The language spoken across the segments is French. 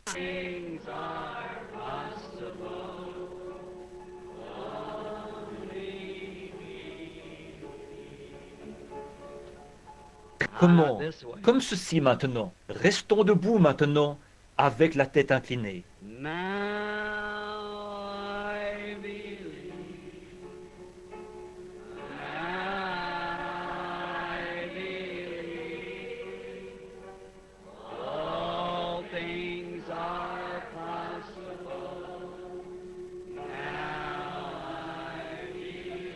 Things are possible. Comment? Comme ceci maintenant. Restons debout maintenant, avec la tête inclinée. Now I believe. Now I believe. All things are possible. Now I believe.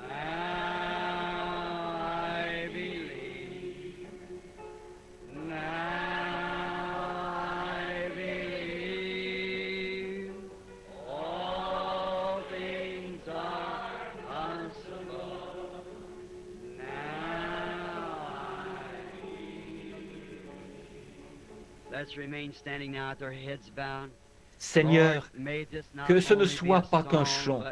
Now I believe. Now I believe. All things are possible. Now I believe. Let's remain standing now with our heads bowed. Seigneur, que ce ne soit pas qu'un chant,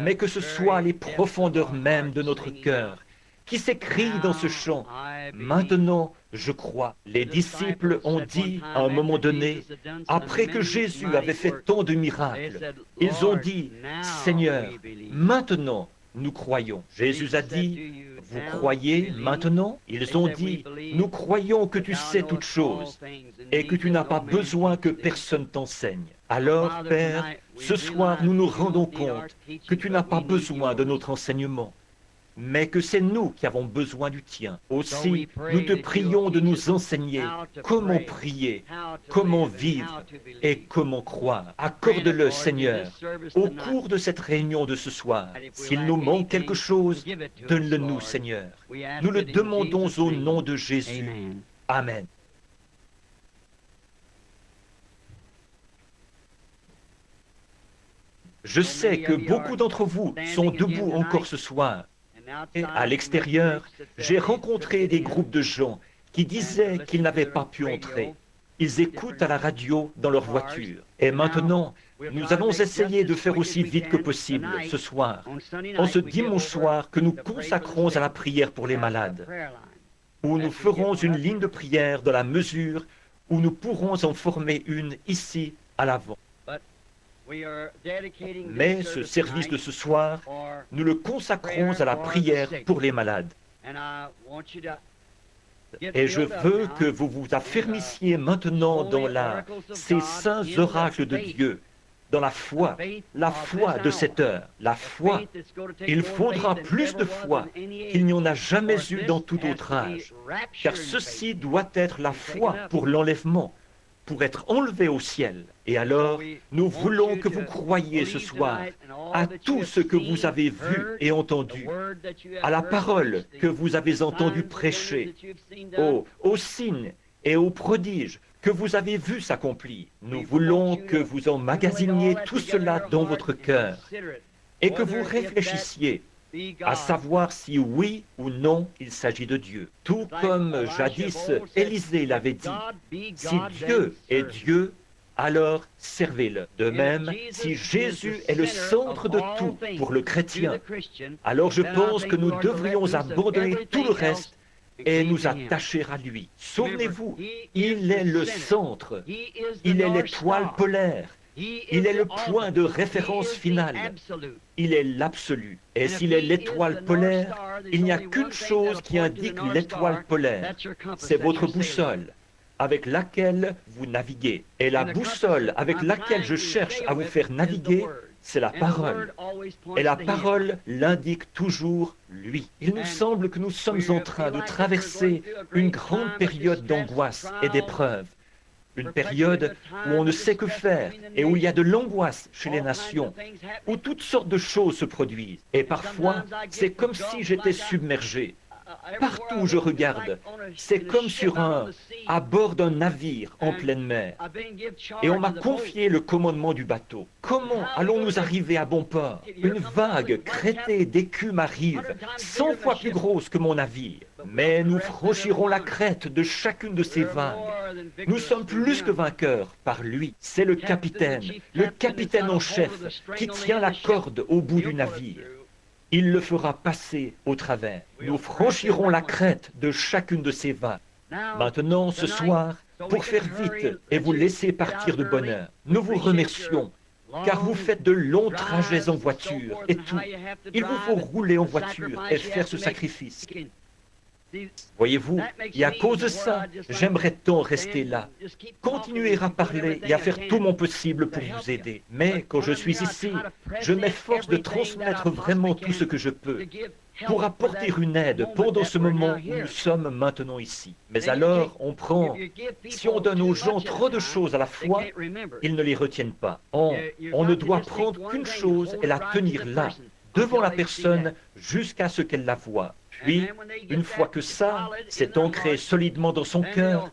mais que ce soit les profondeurs mêmes de notre cœur qui s'écrient dans ce chant. Maintenant, je crois. Les disciples ont dit à un moment donné, après que Jésus avait fait tant de miracles, ils ont dit, Seigneur, maintenant, nous croyons. Jésus a dit, vous croyez maintenant? Ils ont dit, nous croyons que tu sais toutes choses et que tu n'as pas besoin que personne t'enseigne. Alors, Père, ce soir, nous nous rendons compte que tu n'as pas besoin de notre enseignement, mais que c'est nous qui avons besoin du tien. Aussi, nous te prions de nous enseigner comment prier, comment vivre et comment croire. Accorde-le, Seigneur, au cours de cette réunion de ce soir. S'il nous manque quelque chose, donne-le nous, Seigneur. Nous le demandons au nom de Jésus. Amen. Je sais que beaucoup d'entre vous sont debout encore ce soir. Et à l'extérieur, j'ai rencontré des groupes de gens qui disaient qu'ils n'avaient pas pu entrer. Ils écoutent à la radio dans leur voiture. Et maintenant, nous allons essayer de faire aussi vite que possible ce soir, en ce dimanche soir que nous consacrons à la prière pour les malades, où nous ferons une ligne de prière dans la mesure où nous pourrons en former une ici à l'avant. Mais ce service de ce soir, nous le consacrons à la prière pour les malades. Et je veux que vous vous affermissiez maintenant dans ces saints oracles de Dieu, dans la foi de cette heure, la foi. Il faudra plus de foi qu'il n'y en a jamais eu dans tout autre âge, car ceci doit être la foi pour l'enlèvement, pour être enlevé au ciel. Et alors, nous voulons que vous croyiez ce soir à tout ce que vous avez vu et entendu, à la parole que vous avez entendu prêcher, aux signes et aux prodiges que vous avez vus s'accomplir. Nous voulons que vous emmagasiniez tout cela dans votre cœur et que vous réfléchissiez à savoir si oui ou non il s'agit de Dieu. Tout comme jadis Élisée l'avait dit, si Dieu est Dieu, alors servez-le. De même, si Jésus est le centre de tout pour le chrétien, alors je pense que nous devrions abandonner tout le reste et nous attacher à lui. Souvenez-vous, il est le centre, il est l'étoile polaire, il est le point de référence final. Il est l'absolu. Et s'il est l'étoile polaire, il n'y a qu'une chose qui indique l'étoile polaire. C'est votre boussole avec laquelle vous naviguez. Et la boussole avec laquelle je cherche à vous faire naviguer, c'est la parole. Et la parole l'indique toujours lui. Il nous semble que nous sommes en train de traverser une grande période d'angoisse et d'épreuve. Une période où on ne sait que faire et où il y a de l'angoisse chez les nations, où toutes sortes de choses se produisent. Et parfois, c'est comme si j'étais submergé. Partout où je regarde, c'est comme à bord d'un navire en pleine mer. Et on m'a confié le commandement du bateau. Comment allons-nous arriver à bon port? Une vague crêtée d'écume arrive, 100 fois plus grosse que mon navire. Mais nous franchirons la crête de chacune de ces vagues. Nous sommes plus que vainqueurs par lui. C'est le capitaine en chef, qui tient la corde au bout du navire. Il le fera passer au travers. Nous franchirons la crête de chacune de ces vagues. Maintenant, ce soir, pour faire vite et vous laisser partir de bonne heure. Nous vous remercions, car vous faites de longs trajets en voiture et tout. Il vous faut rouler en voiture et faire ce sacrifice. Voyez-vous, et à cause de ça, j'aimerais tant rester là, continuer à parler et à faire tout mon possible pour vous aider. Mais quand je suis ici, je m'efforce de transmettre vraiment tout ce que je peux pour apporter une aide pendant ce moment où nous sommes maintenant ici. Mais alors, si on donne aux gens trop de choses à la fois, ils ne les retiennent pas. On ne doit prendre qu'une chose et la tenir là, devant la personne, jusqu'à ce qu'elle la voie. Puis, une fois que ça, c'est ancré solidement dans son cœur,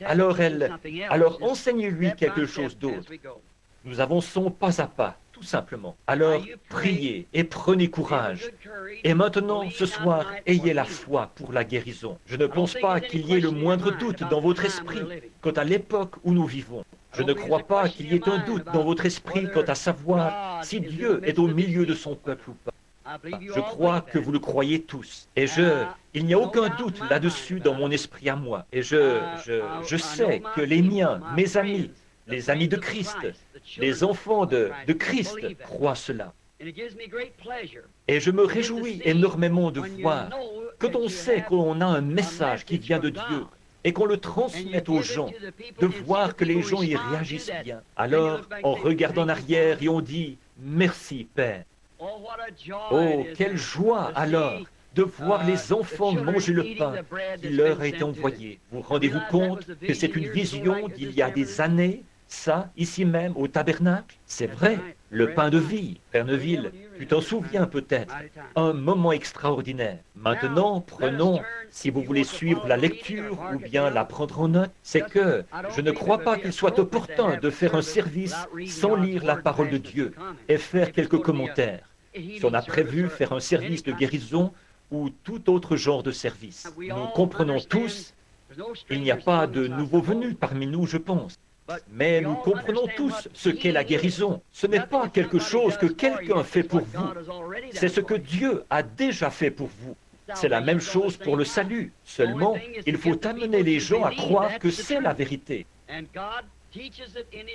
alors enseignez-lui quelque chose d'autre. Nous avançons pas à pas, tout simplement. Alors, priez et prenez courage. Et maintenant, ce soir, ayez la foi pour la guérison. Je ne pense pas qu'il y ait le moindre doute dans votre esprit quant à l'époque où nous vivons. Je ne crois pas qu'il y ait un doute dans votre esprit quant à savoir si Dieu est au milieu de son peuple ou pas. Je crois que vous le croyez tous. Et il n'y a aucun doute là-dessus dans mon esprit à moi. Et je sais que les miens, mes amis, les amis de Christ, les enfants de Christ croient cela. Et je me réjouis énormément de voir, quand on sait qu'on a un message qui vient de Dieu, et qu'on le transmette aux gens, de voir que les gens y réagissent bien. Alors, on regarde en arrière et on dit « Merci, Père ». Oh, quelle joie alors de voir les enfants manger le pain qui leur a été envoyé. Vous rendez-vous compte que c'est une vision d'il y a des années, ça, ici même, au tabernacle? C'est vrai, le pain de vie, Père Neville, tu t'en souviens peut-être, un moment extraordinaire. Maintenant, prenons, si vous voulez suivre la lecture ou bien la prendre en note, c'est que je ne crois pas qu'il soit opportun de faire un service sans lire la parole de Dieu et faire quelques commentaires. Si on a prévu faire un service de guérison ou tout autre genre de service, nous comprenons tous, il n'y a pas de nouveaux venus parmi nous, je pense. Mais nous comprenons tous ce qu'est la guérison. Ce n'est pas quelque chose que quelqu'un fait pour vous. C'est ce que Dieu a déjà fait pour vous. C'est la même chose pour le salut. Seulement, il faut amener les gens à croire que c'est la vérité.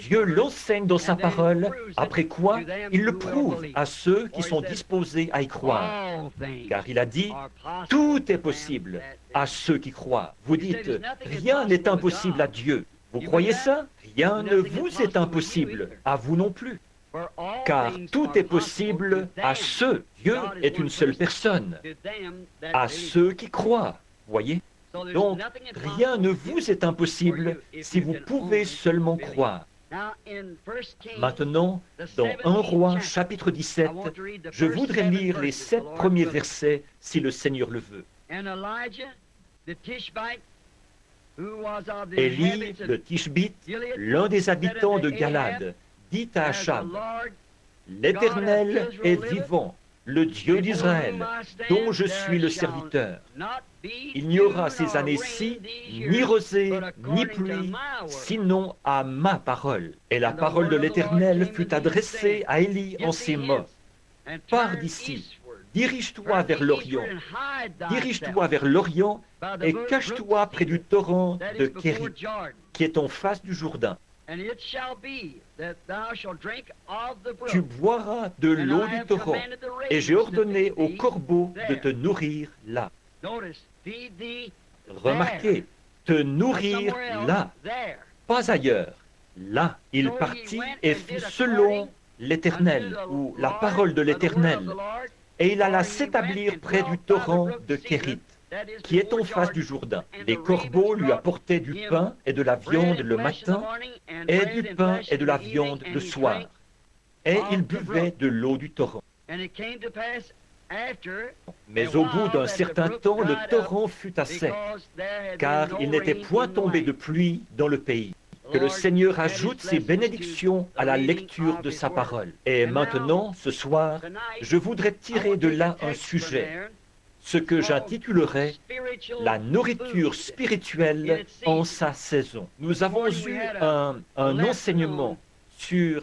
Dieu l'enseigne dans sa parole, après quoi il le prouve à ceux qui sont disposés à y croire. Car il a dit, tout est possible à ceux qui croient. Vous dites, rien n'est impossible à Dieu. Vous croyez ça? Rien ne vous est impossible, à vous non plus. Car tout est possible à ceux, Dieu est une seule personne, à ceux qui croient. Voyez? Donc, rien ne vous est impossible si vous pouvez seulement croire. Maintenant, dans 1 Roi, chapitre 17, je voudrais lire les 7 premiers versets, si le Seigneur le veut. Élie de Tishbite, l'un des habitants de Galade, dit à Achab, « L'Éternel est vivant, le Dieu d'Israël, dont je suis le serviteur. Il n'y aura ces années-ci ni rosée, ni pluie, sinon à ma parole. » Et la parole de l'Éternel fut adressée à Élie en ces mots. « Pars d'ici, dirige-toi vers l'Orient, et cache-toi près du torrent de Kérit, qui est en face du Jourdain. Tu boiras de l'eau du torrent, et j'ai ordonné aux corbeaux de te nourrir là. » Remarquez, te nourrir là, pas ailleurs. Là, il partit et fit selon l'Éternel, ou la parole de l'Éternel, et il alla s'établir près du torrent de Kérit, qui est en face du Jourdain. Les corbeaux lui apportaient du pain et de la viande le matin, et du pain et de la viande le soir. Et il buvait de l'eau du torrent. Mais au bout d'un certain temps, le torrent fut à sec, car il n'était point tombé de pluie dans le pays. Que le Seigneur ajoute ses bénédictions à la lecture de sa parole. Et maintenant, ce soir, je voudrais tirer de là un sujet, ce que j'intitulerai « La nourriture spirituelle en sa saison ». Nous avons eu un enseignement sur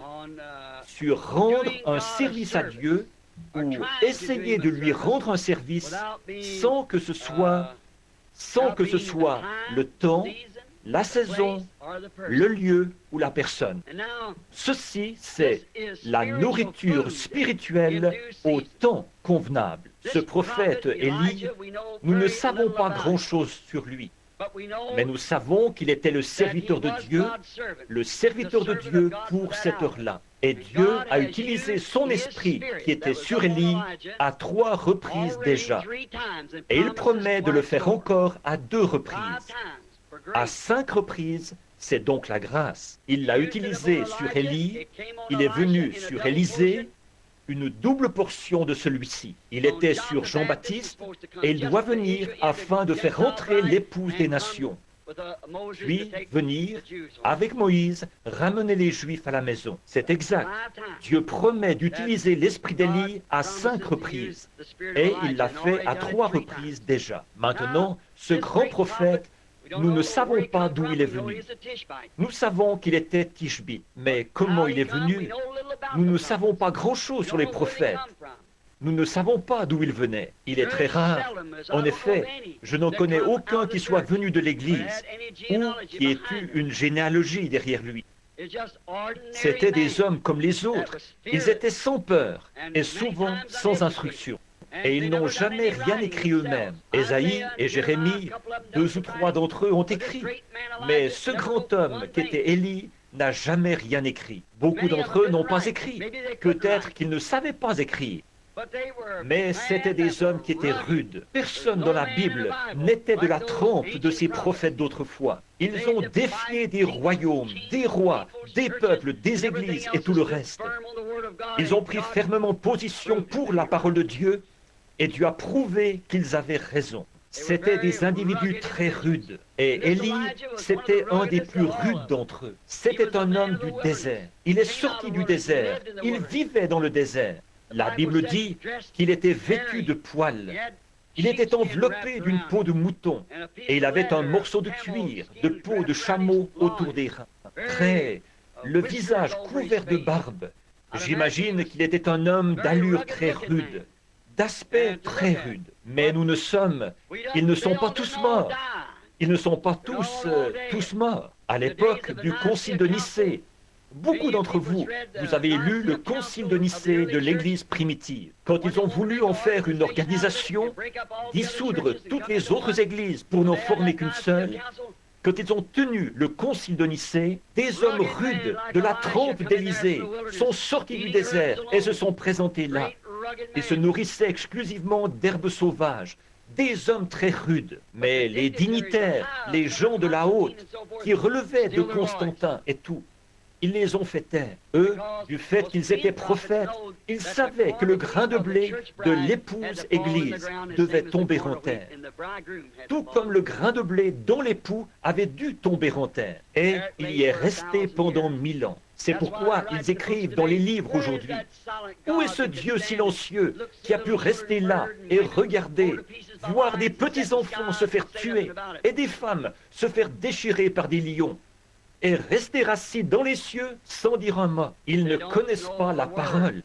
rendre un service à Dieu ou essayer de lui rendre un service sans que ce soit le temps, la saison, le lieu ou la personne. Ceci, c'est la nourriture spirituelle au temps convenable. Ce prophète Élie, nous ne savons pas grand-chose sur lui, mais nous savons qu'il était le serviteur de Dieu pour cette heure-là. Et Dieu a utilisé son esprit qui était sur Élie à 3 reprises déjà. Et il promet de le faire encore à 2 reprises. À 5 reprises, c'est donc la grâce. Il l'a utilisé sur Élie, il est venu sur Élisée, une double portion de celui-ci. Il était sur Jean-Baptiste et il doit venir afin de faire entrer l'épouse des nations. Puis venir, avec Moïse, ramener les Juifs à la maison. C'est exact. Dieu promet d'utiliser l'esprit d'Élie à 5 reprises. Et il l'a fait à 3 reprises déjà. Maintenant, ce grand prophète, nous ne savons pas d'où il est venu. Nous savons qu'il était Tishbite, mais comment il est venu, nous ne savons pas grand-chose sur les prophètes. Nous ne savons pas d'où il venait. Il est très rare. En effet, je n'en connais aucun qui soit venu de l'Église ou qui ait eu une généalogie derrière lui. C'étaient des hommes comme les autres. Ils étaient sans peur et souvent sans instruction. Et ils n'ont jamais rien écrit eux-mêmes. Ésaïe et Jérémie, 2 ou 3 d'entre eux ont écrit. Mais ce grand homme qui était Élie n'a jamais rien écrit. Beaucoup d'entre eux n'ont pas écrit. Peut-être qu'ils ne savaient pas écrire. Mais c'étaient des hommes qui étaient rudes. Personne dans la Bible n'était de la trempe de ces prophètes d'autrefois. Ils ont défié des royaumes, des rois, des peuples, des églises et tout le reste. Ils ont pris fermement position pour la parole de Dieu et Dieu a prouvé qu'ils avaient raison. C'étaient des individus très rudes. Et Élie, c'était un des plus rudes d'entre eux. C'était un homme du désert. Il est sorti du désert. Il vivait dans le désert. La Bible dit qu'il était vêtu de poils. Il était enveloppé d'une peau de mouton. Et il avait un morceau de cuir, de peau de chameau autour des reins. Le visage couvert de barbe. J'imagine qu'il était un homme d'allure très rude, d'aspect très rude. Mais ils ne sont pas tous morts. Ils ne sont pas tous morts. À l'époque du concile de Nicée, beaucoup d'entre vous, vous avez lu le concile de Nicée de l'Église primitive. Quand ils ont voulu en faire une organisation, dissoudre toutes les autres églises pour n'en former qu'une seule, quand ils ont tenu le concile de Nicée, des hommes rudes de la trempe d'Élysée sont sortis du désert et se sont présentés là. Ils se nourrissaient exclusivement d'herbes sauvages, des hommes très rudes. Mais les dignitaires, les gens de la haute, qui relevaient de Constantin et tout, ils les ont fait taire. Eux, du fait qu'ils étaient prophètes, ils savaient que le grain de blé de l'épouse Église devait tomber en terre. Tout comme le grain de blé dont l'époux avait dû tomber en terre. Et il y est resté pendant 1000 ans. C'est pourquoi ils écrivent dans les livres aujourd'hui. Où est ce Dieu silencieux qui a pu rester là et regarder, voir des petits-enfants se faire tuer et des femmes se faire déchirer par des lions et rester assis dans les cieux sans dire un mot? Ils ne connaissent pas la parole.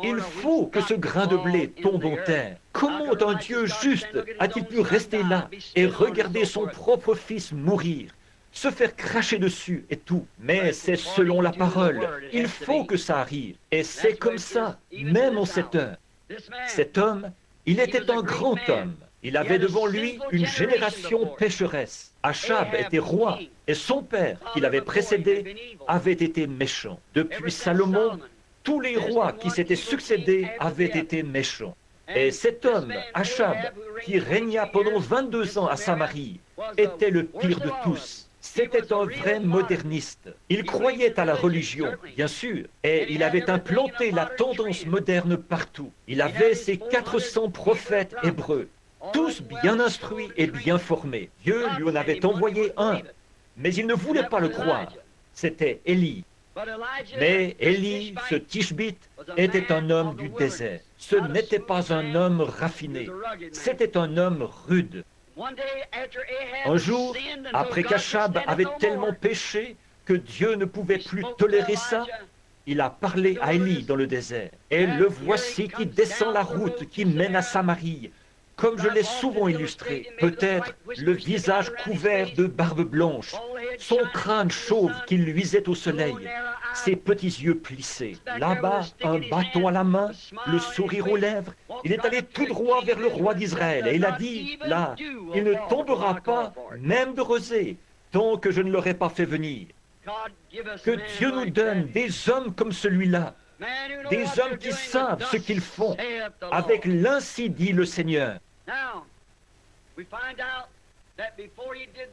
Il faut que ce grain de blé tombe en terre. Comment un Dieu juste a-t-il pu rester là et regarder son propre fils mourir, se faire cracher dessus et tout? Mais c'est selon la parole. Il faut que ça arrive. Et c'est comme ça, même en cette heure. Cet homme, il était un grand homme. Il avait devant lui une génération pécheresse. Achab était roi, et son père, qui l'avait précédé, avait été méchant. Depuis Salomon, tous les rois qui s'étaient succédés avaient été méchants. Et cet homme, Achab, qui régna pendant 22 ans à Samarie, était le pire de tous. C'était un vrai moderniste. Il croyait à la religion, bien sûr, et il avait implanté la tendance moderne partout. Il avait ses 400 prophètes hébreux, tous bien instruits et bien formés. Dieu lui en avait envoyé un, mais il ne voulait pas le croire. C'était Élie. Mais Élie, ce Tishbite, était un homme du désert. Ce n'était pas un homme raffiné, c'était un homme rude. Un jour, après qu'Achab avait tellement péché que Dieu ne pouvait plus tolérer ça, il a parlé à Élie dans le désert. Et le voici qui descend la route qui mène à Samarie, comme je l'ai souvent illustré, peut-être le visage couvert de barbe blanche, son crâne chauve qui luisait au soleil, ses petits yeux plissés. Là-bas, un bâton à la main, le sourire aux lèvres, il est allé tout droit vers le roi d'Israël et il a dit, là, il ne tombera pas, même de rosée, tant que je ne l'aurai pas fait venir. Que Dieu nous donne des hommes comme celui-là, des hommes qui savent ce qu'ils font, avec l'ainsi dit le Seigneur.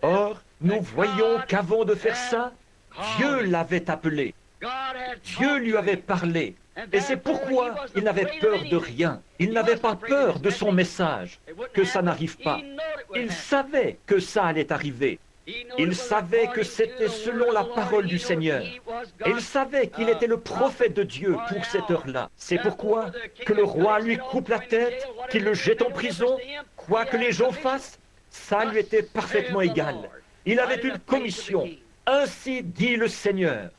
Or, nous voyons qu'avant de faire ça, Dieu l'avait appelé. Dieu lui avait parlé. Et c'est pourquoi il n'avait peur de rien. Il n'avait pas peur de son message, que ça n'arrive pas. Il savait que ça allait arriver. Il savait que c'était selon la parole du Seigneur. Et il savait qu'il était le prophète de Dieu pour cette heure-là. C'est pourquoi que le roi lui coupe la tête, qu'il le jette en prison, quoi que les gens fassent, ça lui était parfaitement égal. Il avait une commission. Ainsi dit le Seigneur.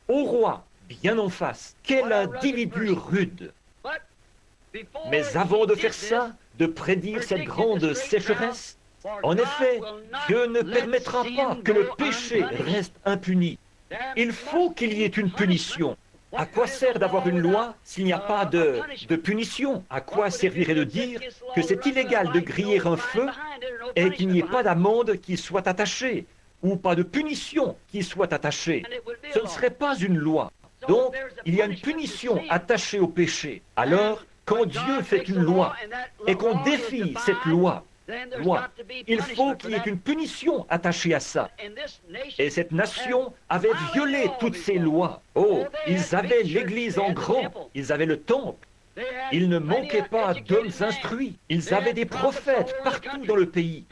Au roi, bien en face, quel individu rude. Mais avant de faire ça, de prédire cette grande sécheresse, en effet, Dieu ne permettra pas que le péché reste impuni. Il faut qu'il y ait une punition. À quoi sert d'avoir une loi s'il n'y a pas de punition? À quoi servirait de dire que c'est illégal de griller un feu et qu'il n'y ait pas d'amende qui soit attachée ou pas de punition qui soit attachée? Ce ne serait pas une loi. Donc, il y a une punition attachée au péché. Alors, quand Dieu fait une loi et qu'on défie cette loi, il faut qu'il y ait une punition attachée à ça. Et cette nation avait violé toutes ces lois. Oh, ils avaient l'Église en grand, ils avaient le temple. Il ne manquait pas d'hommes instruits. Ils avaient des prophètes partout dans le pays.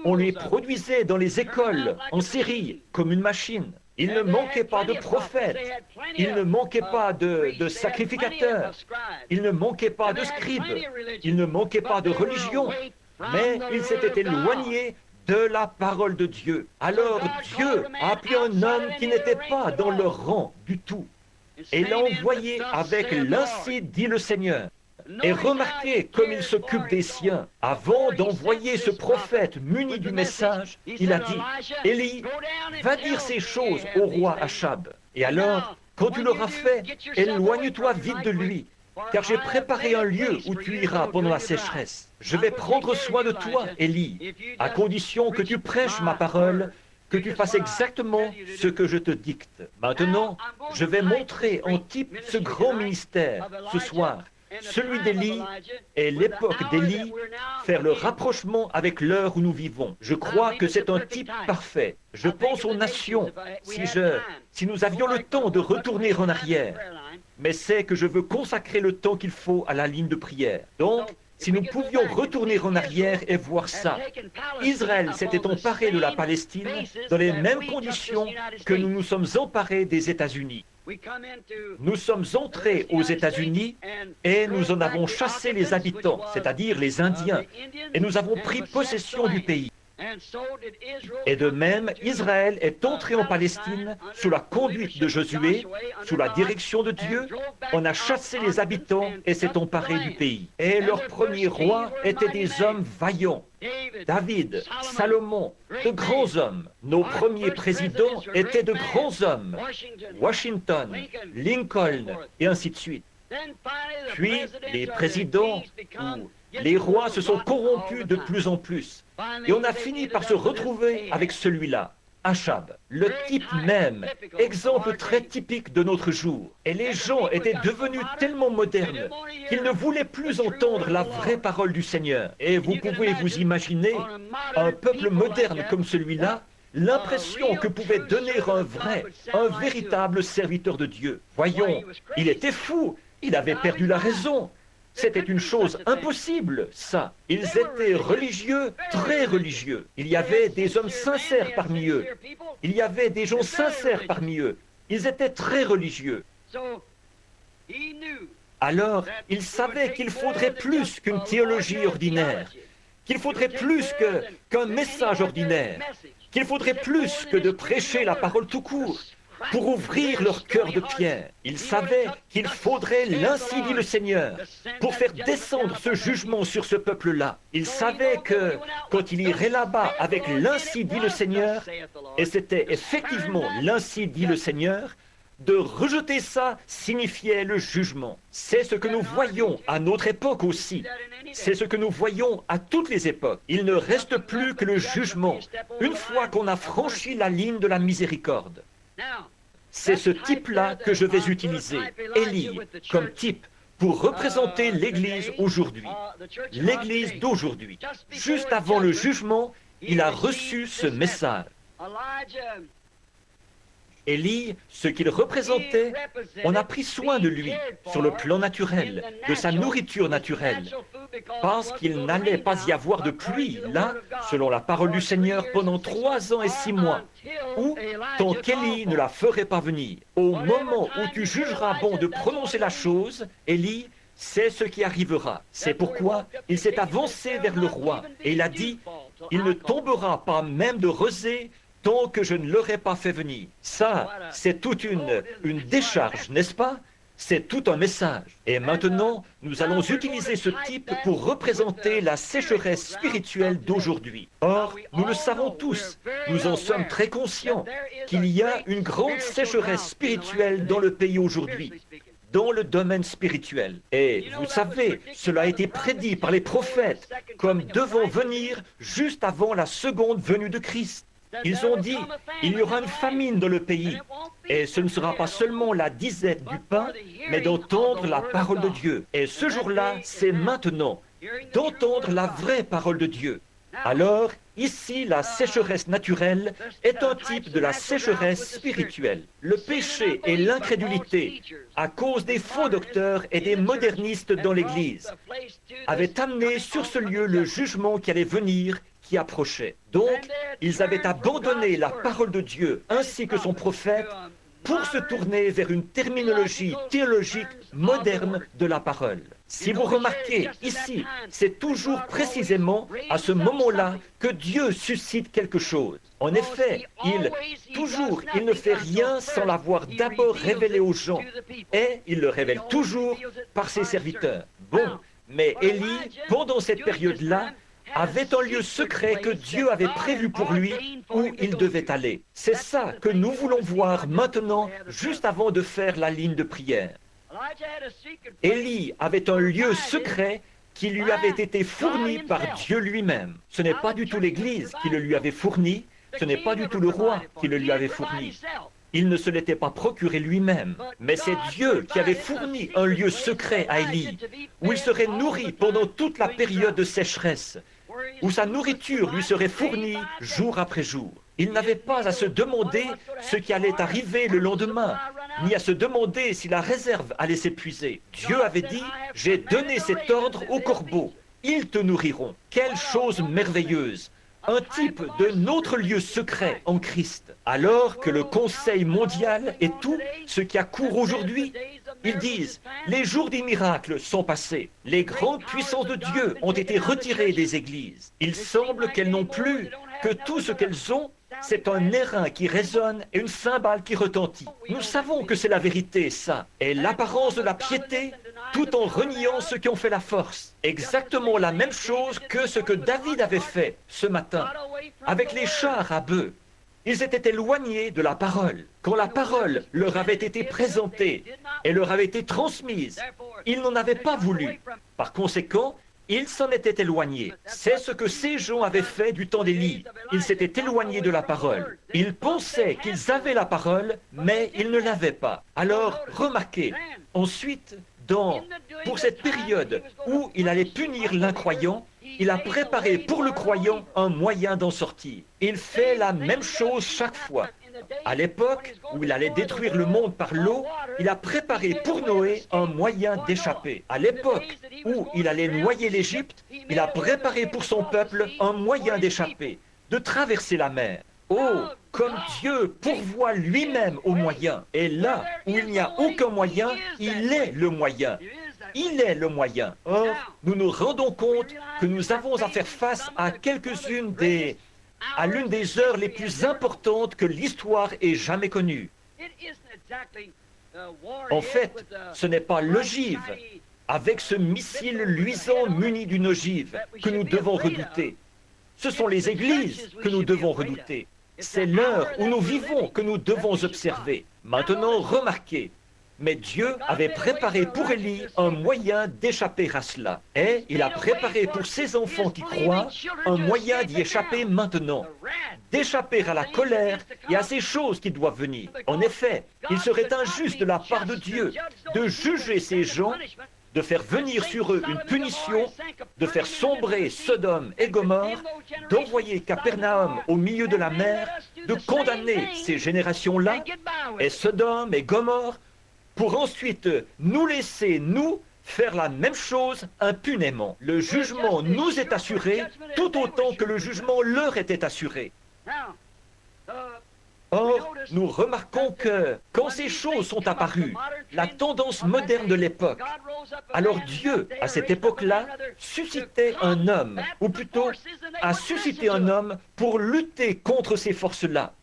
On les produisait dans les écoles, en série, comme une machine. Il ne manquait pas de prophètes. Il ne manquait pas de sacrificateurs. Il ne manquait pas de scribes. Il ne manquait pas de religion. Mais ils s'étaient éloignés de la parole de Dieu. Alors Dieu a appelé un homme qui n'était pas dans leur rang du tout. Et l'a envoyé avec l'ainsi dit le Seigneur. Et remarquez comme il s'occupe des siens. Avant d'envoyer ce prophète muni du message, il a dit, Élie, va dire ces choses au roi Achab. Et alors, quand tu l'auras fait, éloigne-toi vite de lui, car j'ai préparé un lieu où tu iras pendant la sécheresse. Je vais prendre soin de toi, Élie, à condition que tu prêches ma parole, que tu fasses exactement ce que je te dicte. Maintenant, je vais montrer en type ce grand ministère ce soir, celui d'Élie et l'époque d'Élie, faire le rapprochement avec l'heure où nous vivons. Je crois que c'est un type parfait. Je pense aux nations, si nous avions le temps de retourner en arrière. Mais c'est que je veux consacrer le temps qu'il faut à la ligne de prière. Donc, si nous pouvions retourner en arrière et voir ça, Israël s'était emparé de la Palestine dans les mêmes conditions que nous nous sommes emparés des États-Unis. Nous sommes entrés aux États-Unis et nous en avons chassé les habitants, c'est-à-dire les Indiens, et nous avons pris possession du pays. Et de même, Israël est entré en Palestine sous la conduite de Josué, sous la direction de Dieu. On a chassé les habitants et s'est emparé du pays. Et leurs premiers rois étaient des hommes vaillants. David, Salomon, de grands hommes. Nos premiers présidents étaient de grands hommes. Washington, Lincoln, et ainsi de suite. Puis, les présidents ou les rois se sont corrompus de plus en plus. Et on a fini par se retrouver avec celui-là, Achab, le type même, exemple très typique de notre jour. Et les gens étaient devenus tellement modernes qu'ils ne voulaient plus entendre la vraie parole du Seigneur. Et vous pouvez vous imaginer un peuple moderne comme celui-là, l'impression que pouvait donner un véritable serviteur de Dieu. Voyons, il était fou, il avait perdu la raison. C'était une chose impossible, ça. Ils étaient religieux, très religieux. Il y avait des hommes sincères parmi eux. Il y avait des gens sincères parmi eux. Ils étaient très religieux. Alors, il savait qu'il faudrait plus qu'une théologie ordinaire, qu'il faudrait plus qu'un message ordinaire, qu'il faudrait plus que de prêcher la parole tout court. pour ouvrir leur cœur de pierre. Ils savaient qu'il faudrait l'ainsi dit le Seigneur pour faire descendre ce jugement sur ce peuple-là. Ils savaient que quand il irait là-bas avec l'ainsi dit le Seigneur, et c'était effectivement l'ainsi dit le Seigneur, de rejeter ça signifiait le jugement. C'est ce que nous voyons à notre époque aussi. C'est ce que nous voyons à toutes les époques. Il ne reste plus que le jugement, une fois qu'on a franchi la ligne de la miséricorde. C'est ce type-là que je vais utiliser, Élie, comme type, pour représenter l'Église aujourd'hui. L'Église d'aujourd'hui. Juste avant le jugement, il a reçu ce message. Élie, ce qu'il représentait, on a pris soin de lui sur le plan naturel, de sa nourriture naturelle, parce qu'il n'allait pas y avoir de pluie, là, selon la parole du Seigneur, pendant 3 ans et 6 mois, ou tant qu'Élie ne la ferait pas venir. Au moment où tu jugeras bon de prononcer la chose, Élie, c'est ce qui arrivera. C'est pourquoi il s'est avancé vers le roi, et il a dit, « Il ne tombera pas même de rosée tant que je ne l'aurai pas fait venir. » Ça, c'est toute une décharge, n'est-ce pas? C'est tout un message. Et maintenant, nous allons utiliser ce type pour représenter la sécheresse spirituelle d'aujourd'hui. Or, nous le savons tous, nous en sommes très conscients, qu'il y a une grande sécheresse spirituelle dans le pays aujourd'hui, dans le domaine spirituel. Et vous savez, cela a été prédit par les prophètes comme devant venir juste avant la seconde venue de Christ. Ils ont dit, il y aura une famine dans le pays, et ce ne sera pas seulement la disette du pain, mais d'entendre la parole de Dieu. Et ce jour-là, c'est maintenant, d'entendre la vraie parole de Dieu. Alors, ici, la sécheresse naturelle est un type de la sécheresse spirituelle. Le péché et l'incrédulité, à cause des faux docteurs et des modernistes dans l'Église, avaient amené sur ce lieu le jugement qui allait venir, qui approchait. Donc, ils avaient abandonné la parole de Dieu ainsi que son prophète pour se tourner vers une terminologie théologique moderne de la parole. Si vous remarquez, ici, c'est toujours précisément à ce moment-là que Dieu suscite quelque chose. En effet, il ne fait rien sans l'avoir d'abord révélé aux gens, et il le révèle toujours par ses serviteurs. Bon, mais Élie, pendant cette période-là, avait un lieu secret que Dieu avait prévu pour lui où il devait aller. C'est ça que nous voulons voir maintenant, juste avant de faire la ligne de prière. Élie avait un lieu secret qui lui avait été fourni par Dieu lui-même. Ce n'est pas du tout l'Église qui le lui avait fourni, ce n'est pas du tout le roi qui le lui avait fourni. Il ne se l'était pas procuré lui-même, mais c'est Dieu qui avait fourni un lieu secret à Élie, où il serait nourri pendant toute la période de sécheresse, où sa nourriture lui serait fournie jour après jour. Il n'avait pas à se demander ce qui allait arriver le lendemain, ni à se demander si la réserve allait s'épuiser. Dieu avait dit, « J'ai donné cet ordre aux corbeaux, ils te nourriront. » Quelle chose merveilleuse! Un type de notre lieu secret en Christ. Alors que le Conseil mondial et tout ce qui a cours aujourd'hui, ils disent, les jours des miracles sont passés. Les grandes puissances de Dieu ont été retirées des églises. Il semble qu'elles n'ont plus, que tout ce qu'elles ont, c'est un airain qui résonne et une cymbale qui retentit. Nous savons que c'est la vérité, ça. Et l'apparence de la piété, tout en reniant ceux qui ont fait la force. Exactement la même chose que ce que David avait fait ce matin, avec les chars à bœufs. Ils étaient éloignés de la parole. Quand la parole leur avait été présentée et leur avait été transmise, ils n'en avaient pas voulu. Par conséquent, ils s'en étaient éloignés. C'est ce que ces gens avaient fait du temps d'Élie. Ils s'étaient éloignés de la parole. Ils pensaient qu'ils avaient la parole, mais ils ne l'avaient pas. Alors, remarquez, ensuite, pour cette période où il allait punir l'incroyant, il a préparé pour le croyant un moyen d'en sortir. Il fait la même chose chaque fois. À l'époque où il allait détruire le monde par l'eau, il a préparé pour Noé un moyen d'échapper. À l'époque où il allait noyer l'Égypte, il a préparé pour son peuple un moyen d'échapper, de traverser la mer. Oh, comme Dieu pourvoit lui-même au moyen. Et là où il n'y a aucun moyen, il est le moyen. Il est le moyen. Or, nous nous rendons compte que nous avons à faire face à l'une des heures les plus importantes que l'histoire ait jamais connues. En fait, ce n'est pas l'ogive, avec ce missile luisant muni d'une ogive, que nous devons redouter. Ce sont les églises que nous devons redouter. C'est l'heure où nous vivons que nous devons observer. Maintenant, remarquez, mais Dieu avait préparé pour Élie un moyen d'échapper à cela. Et il a préparé pour ses enfants qui croient un moyen d'y échapper maintenant, d'échapper à la colère et à ces choses qui doivent venir. En effet, il serait injuste de la part de Dieu de juger ces gens, de faire venir sur eux une punition, de faire sombrer Sodome et Gomorrhe, d'envoyer Capernaum au milieu de la mer, de condamner ces générations-là, et Sodome et Gomorrhe, pour ensuite nous laisser, nous, faire la même chose impunément. Le jugement nous est assuré tout autant que le jugement leur était assuré. Or, nous remarquons que quand ces choses sont apparues, la tendance moderne de l'époque, alors Dieu, à cette époque-là, suscitait un homme, ou plutôt a suscité un homme pour lutter contre ces forces-là.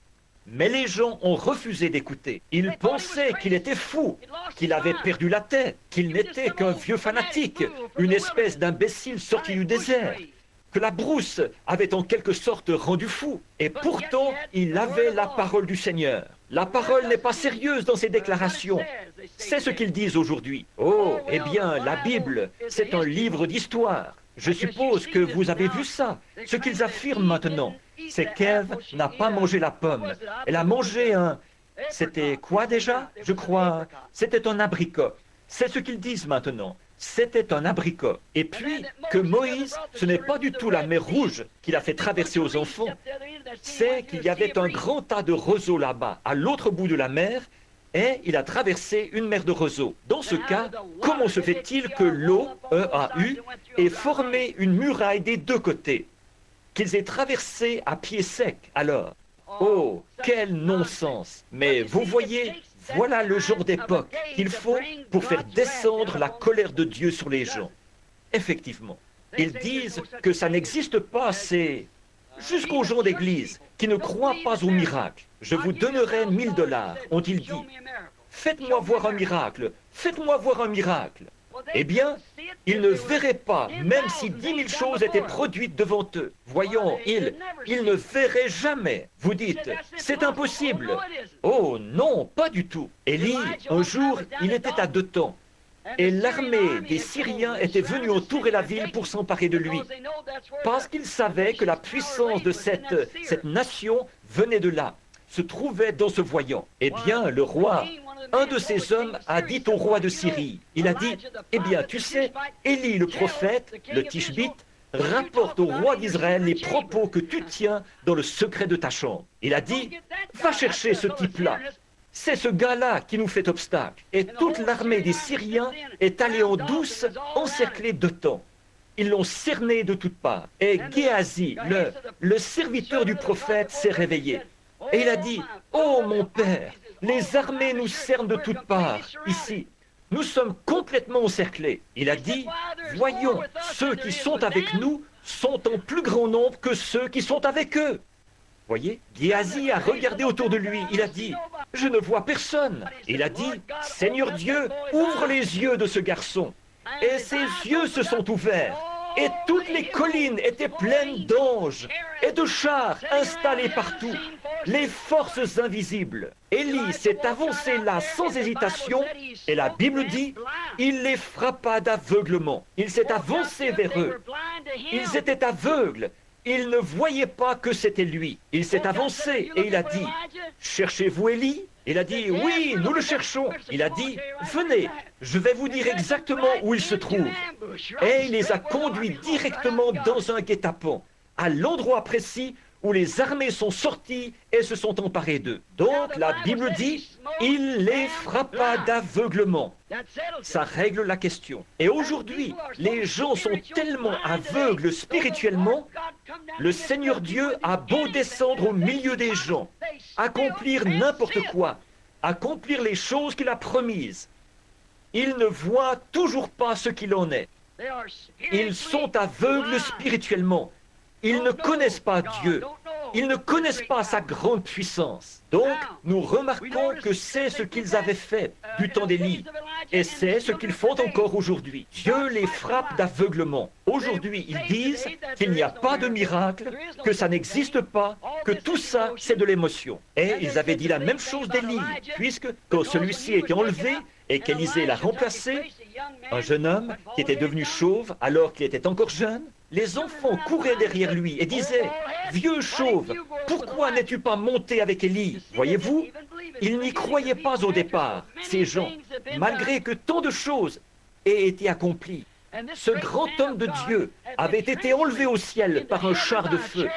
Mais les gens ont refusé d'écouter. Ils pensaient qu'il était fou, qu'il avait perdu la tête, qu'il n'était qu'un vieux fanatique, une espèce d'imbécile sorti du désert, que la brousse avait en quelque sorte rendu fou. Et pourtant, il avait la parole du Seigneur. La parole n'est pas sérieuse dans ses déclarations. C'est ce qu'ils disent aujourd'hui. Oh, eh bien, la Bible, c'est un livre d'histoire. Je suppose que vous avez vu ça. Ce qu'ils affirment maintenant, c'est qu'Ève n'a pas mangé la pomme. Elle a mangé un... C'était quoi déjà? Je crois... C'était un abricot. C'est ce qu'ils disent maintenant. C'était un abricot. Et puis, que Moïse, ce n'est pas du tout la mer Rouge qu'il a fait traverser aux enfants. C'est qu'il y avait un grand tas de roseaux là-bas, à l'autre bout de la mer, et il a traversé une mer de roseaux. Dans ce cas, comment se fait-il que l'eau, E-A-U, ait formé une muraille des deux côtés? Qu'ils aient traversé à pied sec, alors? Oh, quel non-sens! Mais vous voyez, voilà le genre d'époque qu'il faut pour faire descendre la colère de Dieu sur les gens. Effectivement, ils disent que ça n'existe pas, c'est... Jusqu'aux gens d'église qui ne croient pas au miracle. Je vous donnerai 1000 $, ont-ils dit. Faites-moi voir un miracle, faites-moi voir un miracle. Eh bien, ils ne verraient pas, même si 10 000 choses étaient produites devant eux. Voyons, ils ne verraient jamais. Vous dites, c'est impossible. Oh non, pas du tout. Élie, un jour, il était à Dothan. Et l'armée des Syriens était venue entourer la ville pour s'emparer de lui. Parce qu'ils savaient que la puissance de cette nation venait de là, se trouvait dans ce voyant. Eh bien, le roi, un de ces hommes a dit au roi de Syrie, il a dit, eh bien, tu sais, Élie le prophète, le Tishbite, rapporte au roi d'Israël les propos que tu tiens dans le secret de ta chambre. Il a dit, va chercher ce type-là. C'est ce gars-là qui nous fait obstacle. Et toute l'armée des Syriens est allée en douce encercler Dothan. Ils l'ont cerné de toutes parts. Et Géasi, le serviteur du prophète, s'est réveillé. Et il a dit, « Oh mon père, les armées nous cernent de toutes parts, ici. Nous sommes complètement encerclés. » Il a dit, « Voyons, ceux qui sont avec nous sont en plus grand nombre que ceux qui sont avec eux. » Voyez, Géasi a regardé autour de lui. Il a dit, « Je ne vois personne. » Il a dit, « Seigneur Dieu, ouvre les yeux de ce garçon. » Et ses yeux se sont ouverts. Et toutes les collines étaient pleines d'anges et de chars installés partout. Les forces invisibles. Élie s'est avancé là sans hésitation, et la Bible dit, il les frappa d'aveuglement. Il s'est avancé vers eux. Ils étaient aveugles. Ils ne voyaient pas que c'était lui. Il s'est avancé et il a dit, « Cherchez-vous Élie ?» Il a dit, « Oui, nous le cherchons. » Il a dit, « Venez, je vais vous dire exactement où il se trouve. » Et il les a conduits directement dans un guet-apens, à l'endroit précis où les armées sont sorties et se sont emparées d'eux. Donc la Bible dit, il les frappa d'aveuglement. Ça règle la question. Et aujourd'hui, les gens sont tellement aveugles spirituellement, le Seigneur Dieu a beau descendre au milieu des gens, accomplir n'importe quoi, accomplir les choses qu'il a promises. Ils ne voient toujours pas ce qu'il en est. Ils sont aveugles spirituellement. Ils ne connaissent pas Dieu. Ils ne connaissent pas sa grande puissance. Donc, nous remarquons que c'est ce qu'ils avaient fait du temps d'Élie. Et c'est ce qu'ils font encore aujourd'hui. Dieu les frappe d'aveuglement. Aujourd'hui, ils disent qu'il n'y a pas de miracle, que ça n'existe pas, que tout ça, c'est de l'émotion. Et ils avaient dit la même chose d'Élie, puisque quand celui-ci était enlevé et qu'Élisée l'a remplacé, un jeune homme qui était devenu chauve alors qu'il était encore jeune, les enfants couraient derrière lui et disaient « Vieux chauve, pourquoi n'es-tu pas monté avec Élie ?» Voyez-vous, ils n'y croyaient pas au départ, ces gens, malgré que tant de choses aient été accomplies. Ce grand homme de Dieu avait été enlevé au ciel par un char de feu.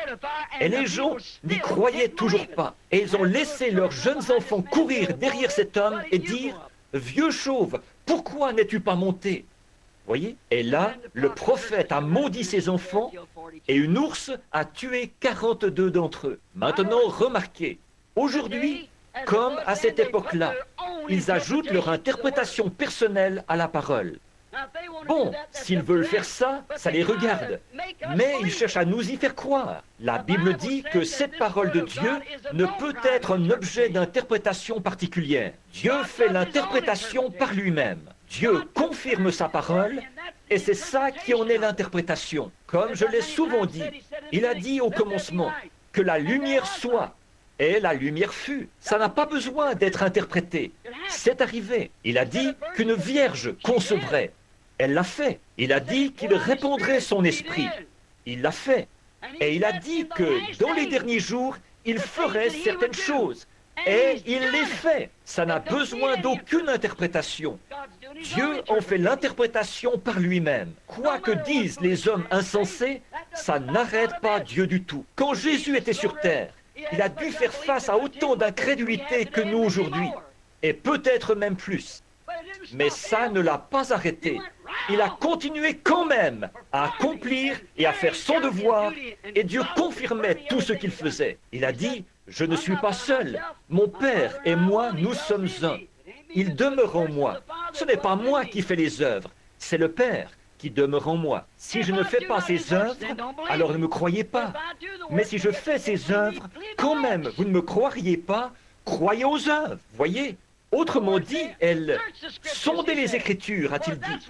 Et les gens n'y croyaient toujours pas. Et ils ont laissé leurs jeunes enfants courir derrière cet homme et dire « Vieux chauve, pourquoi n'es-tu pas monté ?» Voyez? Et là, le prophète a maudit ses enfants et une ours a tué 42 d'entre eux. Maintenant, remarquez, aujourd'hui, comme à cette époque-là, ils ajoutent leur interprétation personnelle à la parole. Bon, s'ils veulent faire ça, ça les regarde. Mais ils cherchent à nous y faire croire. La Bible dit que cette parole de Dieu ne peut être un objet d'interprétation particulière. Dieu fait l'interprétation par lui-même. Dieu confirme sa parole, et c'est ça qui en est l'interprétation. Comme je l'ai souvent dit, il a dit au commencement que la lumière soit, et la lumière fut. Ça n'a pas besoin d'être interprété. C'est arrivé. Il a dit qu'une vierge concevrait. Elle l'a fait. Il a dit qu'il répandrait son esprit. Il l'a fait. Et il a dit que dans les derniers jours, il ferait certaines choses. Et il les fait. Ça n'a besoin d'aucune interprétation. Dieu en fait l'interprétation par lui-même. Quoi que disent les hommes insensés, ça n'arrête pas Dieu du tout. Quand Jésus était sur terre, il a dû faire face à autant d'incrédulité que nous aujourd'hui, et peut-être même plus. Mais ça ne l'a pas arrêté. Il a continué quand même à accomplir et à faire son devoir, et Dieu confirmait tout ce qu'il faisait. Il a dit, « Je ne suis pas seul. Mon Père et moi, nous sommes un. Il demeure en moi. Ce n'est pas moi qui fais les œuvres, c'est le Père qui demeure en moi. Si je ne fais pas ces œuvres, alors ne me croyez pas. Mais si je fais ces œuvres, quand même, vous ne me croiriez pas, croyez aux œuvres. Voyez? Autrement dit, elles sondez les Écritures, a-t-il dit,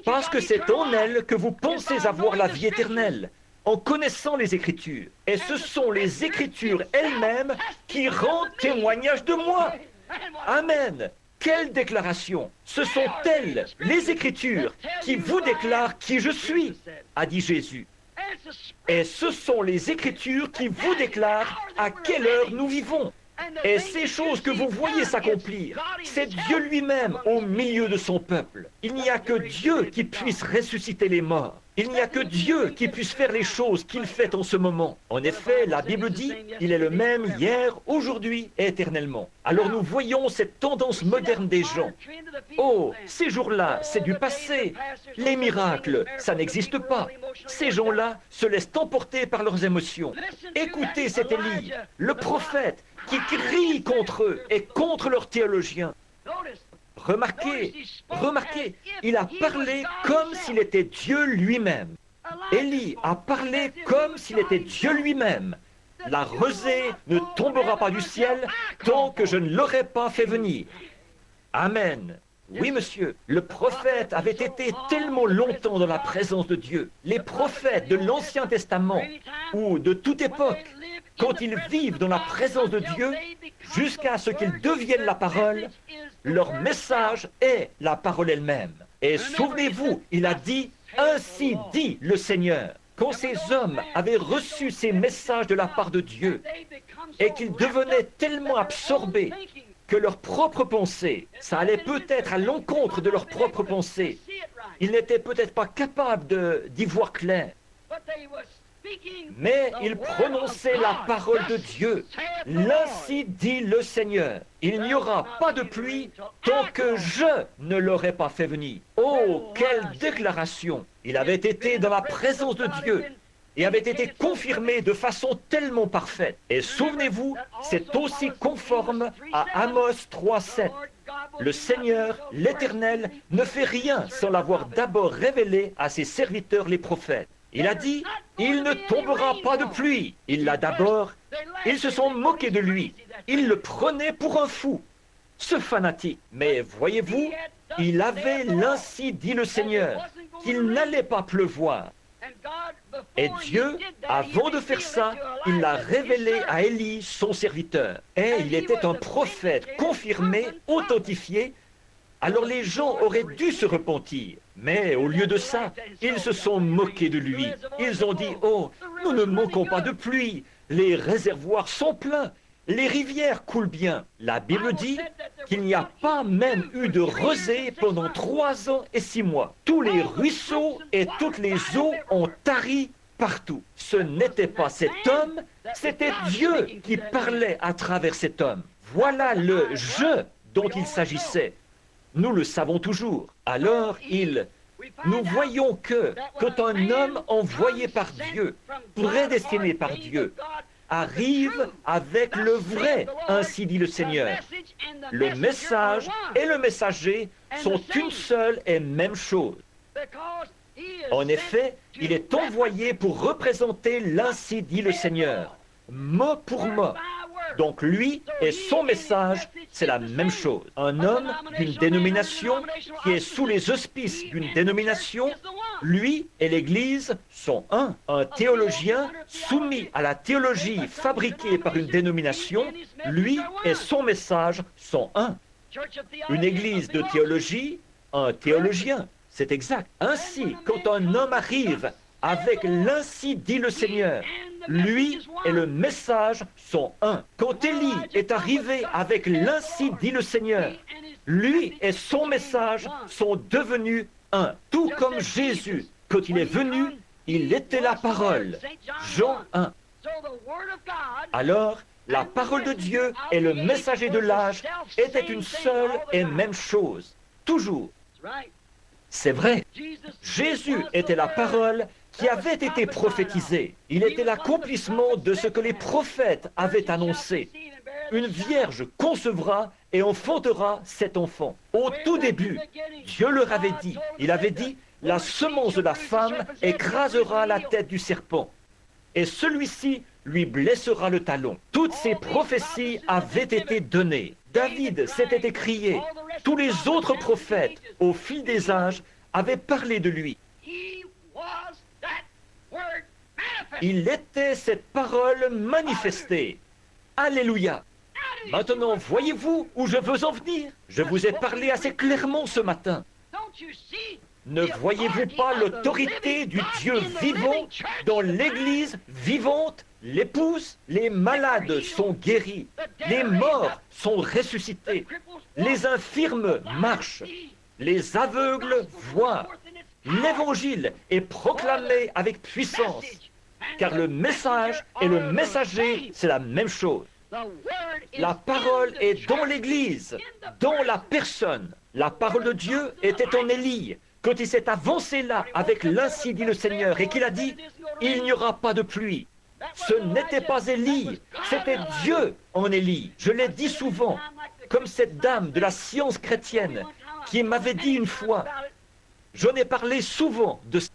parce que c'est en elles que vous pensez avoir la vie éternelle, en connaissant les Écritures. Et ce sont les Écritures elles-mêmes qui rendent témoignage de moi. Amen. Quelle déclaration! Ce sont elles, les Écritures, qui vous déclarent qui je suis, a dit Jésus. Et ce sont les Écritures qui vous déclarent à quelle heure nous vivons. Et ces choses que vous voyez s'accomplir, c'est Dieu lui-même au milieu de son peuple. Il n'y a que Dieu qui puisse ressusciter les morts. Il n'y a que Dieu qui puisse faire les choses qu'il fait en ce moment. En effet, la Bible dit, il est le même hier, aujourd'hui et éternellement. Alors nous voyons cette tendance moderne des gens. Oh, ces jours-là, c'est du passé. Les miracles, ça n'existe pas. Ces gens-là se laissent emporter par leurs émotions. Écoutez cet Élie, le prophète, qui crie contre eux et contre leurs théologiens. Remarquez, il a parlé comme s'il était Dieu lui-même. Élie a parlé comme s'il était Dieu lui-même. La rosée ne tombera pas du ciel tant que je ne l'aurai pas fait venir. Amen. Oui, monsieur, le prophète avait été tellement longtemps dans la présence de Dieu. Les prophètes de l'Ancien Testament, ou de toute époque, quand ils vivent dans la présence de Dieu, jusqu'à ce qu'ils deviennent la parole, leur message est la parole elle-même. Et souvenez-vous, il a dit, « Ainsi dit le Seigneur ». Quand ces hommes avaient reçu ces messages de la part de Dieu, et qu'ils devenaient tellement absorbés que leurs propres pensées, ça allait peut-être à l'encontre de leurs propres pensées, ils n'étaient peut-être pas capables d'y voir clair. Mais ils prononçaient la parole de Dieu. L'ainsi dit le Seigneur. Il n'y aura pas de pluie tant que je ne l'aurai pas fait venir. Oh, quelle déclaration! Il avait été dans la présence de Dieu et avait été confirmé de façon tellement parfaite. Et souvenez-vous, c'est aussi conforme à Amos 3:7. Le Seigneur, l'Éternel, ne fait rien sans l'avoir d'abord révélé à ses serviteurs les prophètes. Il a dit, Il ne tombera pas de pluie. Il l'a d'abord. Ils se sont moqués de lui. Ils le prenaient pour un fou. Ce fanatique. Mais voyez-vous, il avait l'ainsi dit le Seigneur, qu'il n'allait pas pleuvoir. Et Dieu, avant de faire ça, il l'a révélé à Élie, son serviteur. Et il était un prophète confirmé, authentifié. Alors les gens auraient dû se repentir. Mais au lieu de ça, ils se sont moqués de lui. Ils ont dit, oh, nous ne manquons pas de pluie. Les réservoirs sont pleins. Les rivières coulent bien. La Bible dit qu'il n'y a pas même eu de rosée pendant 3 ans et 6 mois. Tous les ruisseaux et toutes les eaux ont tari partout. Ce n'était pas cet homme, c'était Dieu qui parlait à travers cet homme. Voilà le « je » dont il s'agissait. Nous le savons toujours. Alors, nous voyons que quand un homme envoyé par Dieu, prédestiné par Dieu, arrive avec le vrai, ainsi dit le Seigneur. Le message et le messager sont une seule et même chose. En effet, il est envoyé pour représenter l'ainsi dit le Seigneur, mot pour mot. Donc lui et son message, c'est la même chose. Un homme d'une dénomination qui est sous les auspices d'une dénomination, lui et l'Église sont un. Un théologien soumis à la théologie fabriquée par une dénomination, lui et son message sont un. Une église de théologie, un théologien, c'est exact. Ainsi, quand un homme arrive avec l'ainsi dit le Seigneur, lui et le message sont un. Quand Élie est arrivé avec l'ainsi dit le Seigneur, lui et son message sont devenus un. Tout comme Jésus, quand il est venu, il était la parole. Jean 1. Alors, la parole de Dieu et le messager de l'âge étaient une seule et même chose. Toujours. C'est vrai. Jésus était la parole qui avait été prophétisée. Il était l'accomplissement de ce que les prophètes avaient annoncé. Une vierge concevra et enfantera cet enfant. Au tout début, Dieu leur avait dit, il avait dit, la semence de la femme écrasera la tête du serpent, et celui-ci lui blessera le talon. Toutes ces prophéties avaient été données. David s'était écrié. Tous les autres prophètes, au fil des âges, avaient parlé de lui. Il était cette parole manifestée. Alléluia. Maintenant, voyez-vous où je veux en venir? Je vous ai parlé assez clairement ce matin. Ne voyez-vous pas l'autorité du Dieu vivant dans l'Église vivante? L'épouse, les malades sont guéris, les morts sont ressuscités, les infirmes marchent, les aveugles voient. L'Évangile est proclamé avec puissance, car le message et le messager, c'est la même chose. La parole est dans l'Église, dans la personne. La parole de Dieu était en Élie, quand il s'est avancé là avec l'ainsi dit le Seigneur et qu'il a dit « Il n'y aura pas de pluie ». Ce n'était pas Élie, c'était Dieu en Élie. Je l'ai dit souvent, comme cette dame de la science chrétienne qui m'avait dit une fois, j'en ai parlé souvent de ça.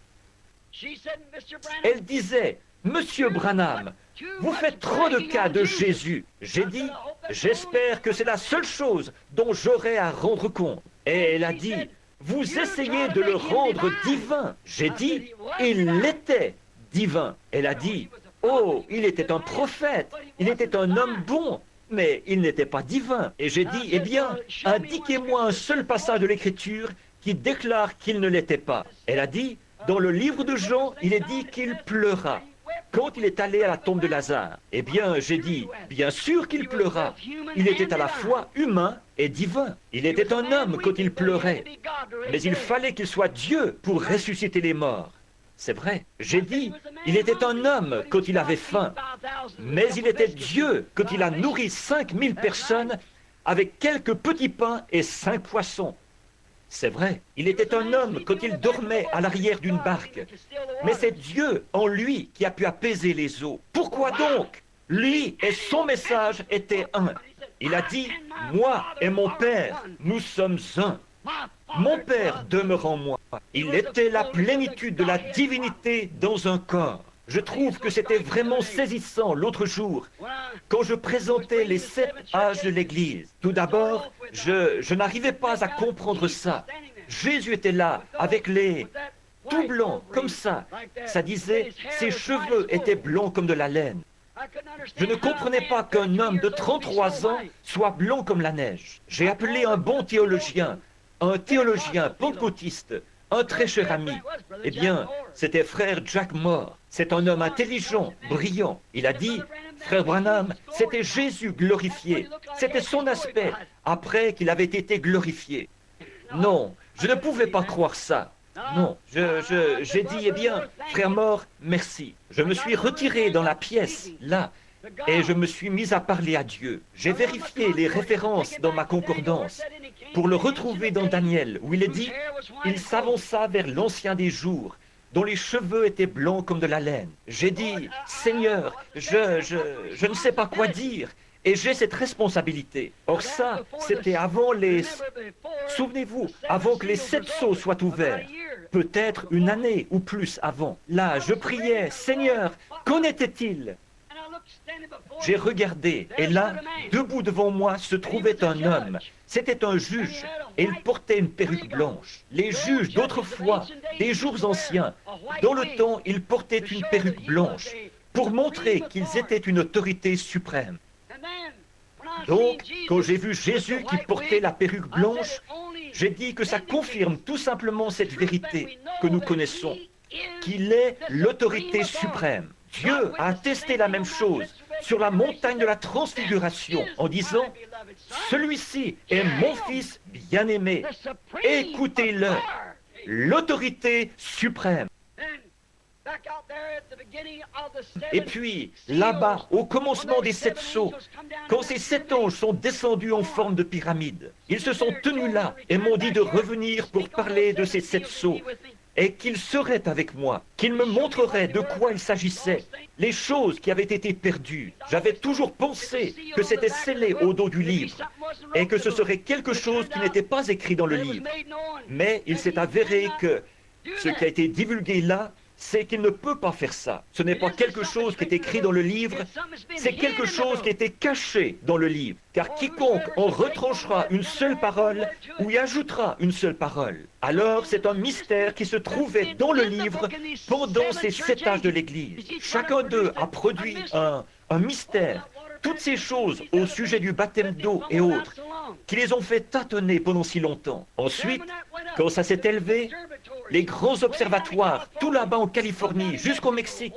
Elle disait, Monsieur Branham, vous faites trop de cas de Jésus. J'ai dit, j'espère que c'est la seule chose dont j'aurai à rendre compte. Et elle a dit, vous essayez de le rendre divin. J'ai dit, il l'était divin. Elle a dit, oh, il était un prophète, il était un homme bon, mais il n'était pas divin. Et j'ai dit, eh bien, indiquez-moi un seul passage de l'Écriture qui déclare qu'il ne l'était pas. Elle a dit, dans le livre de Jean, il est dit qu'il pleura quand il est allé à la tombe de Lazare. Eh bien, j'ai dit, bien sûr qu'il pleura. Il était à la fois humain et divin. Il était un homme quand il pleurait, mais il fallait qu'il soit Dieu pour ressusciter les morts. C'est vrai. J'ai dit, il était un homme quand il avait faim, mais il était Dieu quand il a nourri 5000 personnes avec quelques petits pains et 5 poissons. C'est vrai, il était un homme quand il dormait à l'arrière d'une barque. Mais c'est Dieu en lui qui a pu apaiser les eaux. Pourquoi donc? Lui et son message étaient un. Il a dit, moi et mon Père, nous sommes un. Mon Père demeure en moi. Il était la plénitude de la divinité dans un corps. Je trouve que c'était vraiment saisissant l'autre jour, quand je présentais les 7 âges de l'Église. Tout d'abord, je n'arrivais pas à comprendre ça. Jésus était là, avec les... tout blanc, comme ça. Ça disait, ses cheveux étaient blonds comme de la laine. Je ne comprenais pas qu'un homme de 33 ans soit blanc comme la neige. J'ai appelé un bon théologien, un théologien pentecôtiste, un très cher ami. Eh bien, c'était frère Jack Moore. C'est un homme intelligent, brillant. Il a dit, frère Branham, c'était Jésus glorifié. C'était son aspect après qu'il avait été glorifié. Non, je ne pouvais pas croire ça. Non, j'ai dit, eh bien, frère Moore, merci. Je me suis retiré dans la pièce, là, et je me suis mis à parler à Dieu. J'ai vérifié les références dans ma concordance pour le retrouver dans Daniel, où il est dit, il s'avança vers l'ancien des jours, dont les cheveux étaient blancs comme de la laine. J'ai dit, Seigneur, je ne sais pas quoi dire, et j'ai cette responsabilité. Or ça, c'était avant les... Souvenez-vous, avant que les 7 sceaux soient ouverts. Peut-être une année ou plus avant. Là, je priais, Seigneur, qu'en était-il? J'ai regardé, et là, debout devant moi, se trouvait un homme. C'était un juge, et il portait une perruque blanche. Les juges d'autrefois, des jours anciens, dans le temps, ils portaient une perruque blanche, pour montrer qu'ils étaient une autorité suprême. Donc, quand j'ai vu Jésus qui portait la perruque blanche, j'ai dit que ça confirme tout simplement cette vérité que nous connaissons, qu'il est l'autorité suprême. Dieu a attesté la même chose sur la montagne de la transfiguration en disant « Celui-ci est mon fils bien-aimé, écoutez-le, l'autorité suprême ». Et puis, là-bas, au commencement des 7 sceaux, quand ces 7 anges sont descendus en forme de pyramide, ils se sont tenus là et m'ont dit de revenir pour parler de ces 7 sceaux et qu'ils seraient avec moi, qu'ils me montreraient de quoi il s'agissait, les choses qui avaient été perdues. J'avais toujours pensé que c'était scellé au dos du livre et que ce serait quelque chose qui n'était pas écrit dans le livre. Mais il s'est avéré que ce qui a été divulgué là, c'est qu'il ne peut pas faire ça. Ce n'est pas quelque chose qui est écrit dans le livre, c'est quelque chose qui était caché dans le livre. Car quiconque en retranchera une seule parole ou y ajoutera une seule parole, alors c'est un mystère qui se trouvait dans le livre pendant ces 7 âges de l'Église. Chacun d'eux a produit un mystère. Toutes ces choses au sujet du baptême d'eau et autres, qui les ont fait tâtonner pendant si longtemps. Ensuite, quand ça s'est élevé, les grands observatoires, tout là-bas en Californie, jusqu'au Mexique,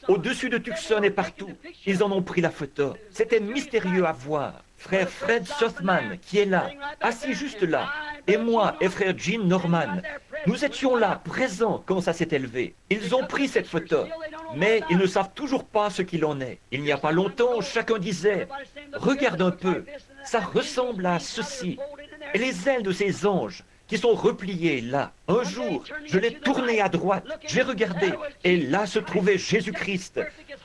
au-dessus de Tucson et partout, ils en ont pris la photo. C'était mystérieux à voir. Frère Fred Sothman, qui est là, assis juste là, et moi et frère Gene Norman, nous étions là, présents, quand ça s'est élevé. Ils ont pris cette photo, mais ils ne savent toujours pas ce qu'il en est. Il n'y a pas longtemps, chacun disait, « Regarde un peu, ça ressemble à ceci. » Et les ailes de ces anges, qui sont repliés là. Un jour, je l'ai tourné à droite, j'ai regardé, et là se trouvait Jésus-Christ,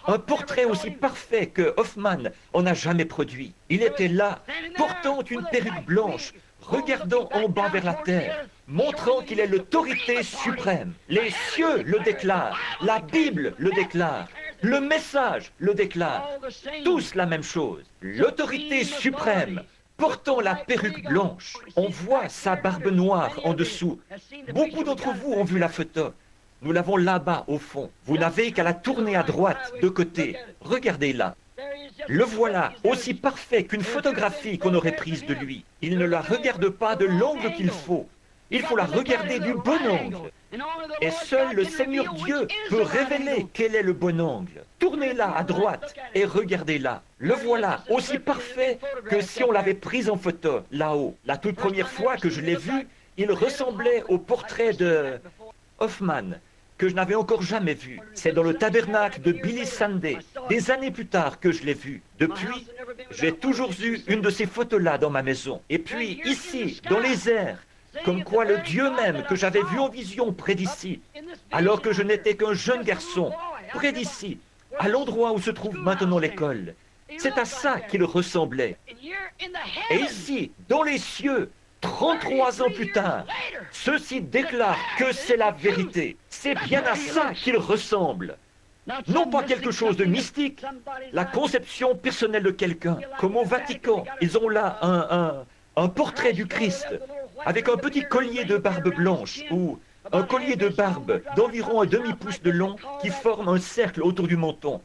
un portrait aussi parfait que Hoffman en a jamais produit. Il était là, portant une perruque blanche, regardant en bas vers la terre, montrant qu'il est l'autorité suprême. Les cieux le déclarent, la Bible le déclare, le message le déclare, tous la même chose. L'autorité suprême, portant la perruque blanche, on voit sa barbe noire en dessous. Beaucoup d'entre vous ont vu la photo. Nous l'avons là-bas au fond. Vous n'avez qu'à la tourner à droite, de côté. Regardez-la. Le voilà, aussi parfait qu'une photographie qu'on aurait prise de lui. Il ne la regarde pas de l'angle qu'il faut. Il faut la regarder du bon angle. Et seul le Seigneur Dieu peut révéler quel est le bon angle. Tournez-la à droite et regardez-la. Le voilà, aussi parfait que si on l'avait pris en photo, là-haut. La toute première fois que je l'ai vu, il ressemblait au portrait de Hoffman, que je n'avais encore jamais vu. C'est dans le tabernacle de Billy Sunday, des années plus tard que je l'ai vu. Depuis, j'ai toujours eu une de ces photos-là dans ma maison. Et puis, ici, dans les airs, comme quoi le Dieu même que j'avais vu en vision près d'ici, alors que je n'étais qu'un jeune garçon, près d'ici, à l'endroit où se trouve maintenant l'école, c'est à ça qu'il ressemblait. Et ici, dans les cieux, 33 ans plus tard, ceux-ci déclarent que c'est la vérité. C'est bien à ça qu'il ressemble. Non pas quelque chose de mystique, la conception personnelle de quelqu'un. Comme au Vatican, ils ont là un portrait du Christ avec un petit collier de barbe blanche ou un collier de barbe d'environ un demi-pouce de long qui forme un cercle autour du menton,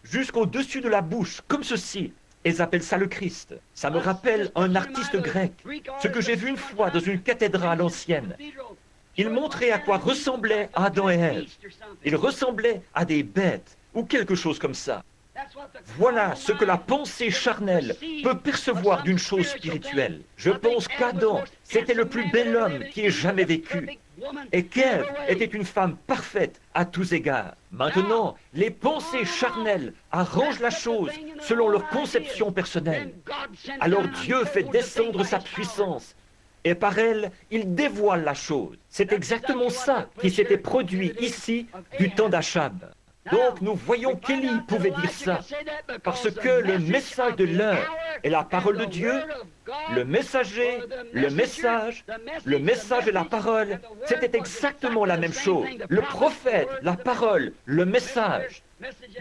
jusqu'au-dessus de la bouche, comme ceci. Ils appellent ça le Christ. Ça me rappelle un artiste grec, ce que j'ai vu une fois dans une cathédrale ancienne. Il montrait à quoi ressemblaient Adam et Ève. Ils ressemblaient à des bêtes ou quelque chose comme ça. Voilà ce que la pensée charnelle peut percevoir d'une chose spirituelle. Je pense qu'Adam, c'était le plus bel homme qui ait jamais vécu, et qu'Ève était une femme parfaite à tous égards. Maintenant, les pensées charnelles arrangent la chose selon leur conception personnelle. Alors Dieu fait descendre sa puissance, et par elle, il dévoile la chose. C'est exactement ça qui s'était produit ici du temps d'Achab. Donc nous voyons qu'Élie pouvait dire ça, parce que le message de l'heure est la parole de Dieu, le messager, le message et la parole, c'était exactement la même chose. Le prophète, la parole, le message,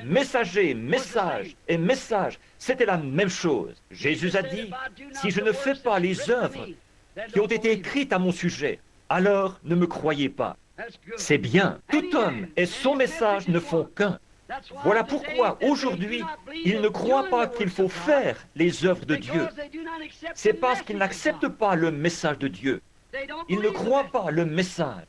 messager, message et message, c'était la même chose. Jésus a dit, si je ne fais pas les œuvres qui ont été écrites à mon sujet, alors ne me croyez pas. C'est bien, tout homme et son message ne font qu'un. Voilà pourquoi aujourd'hui, ils ne croient pas qu'il faut faire les œuvres de Dieu. C'est parce qu'ils n'acceptent pas le message de Dieu. Ils ne croient pas le message.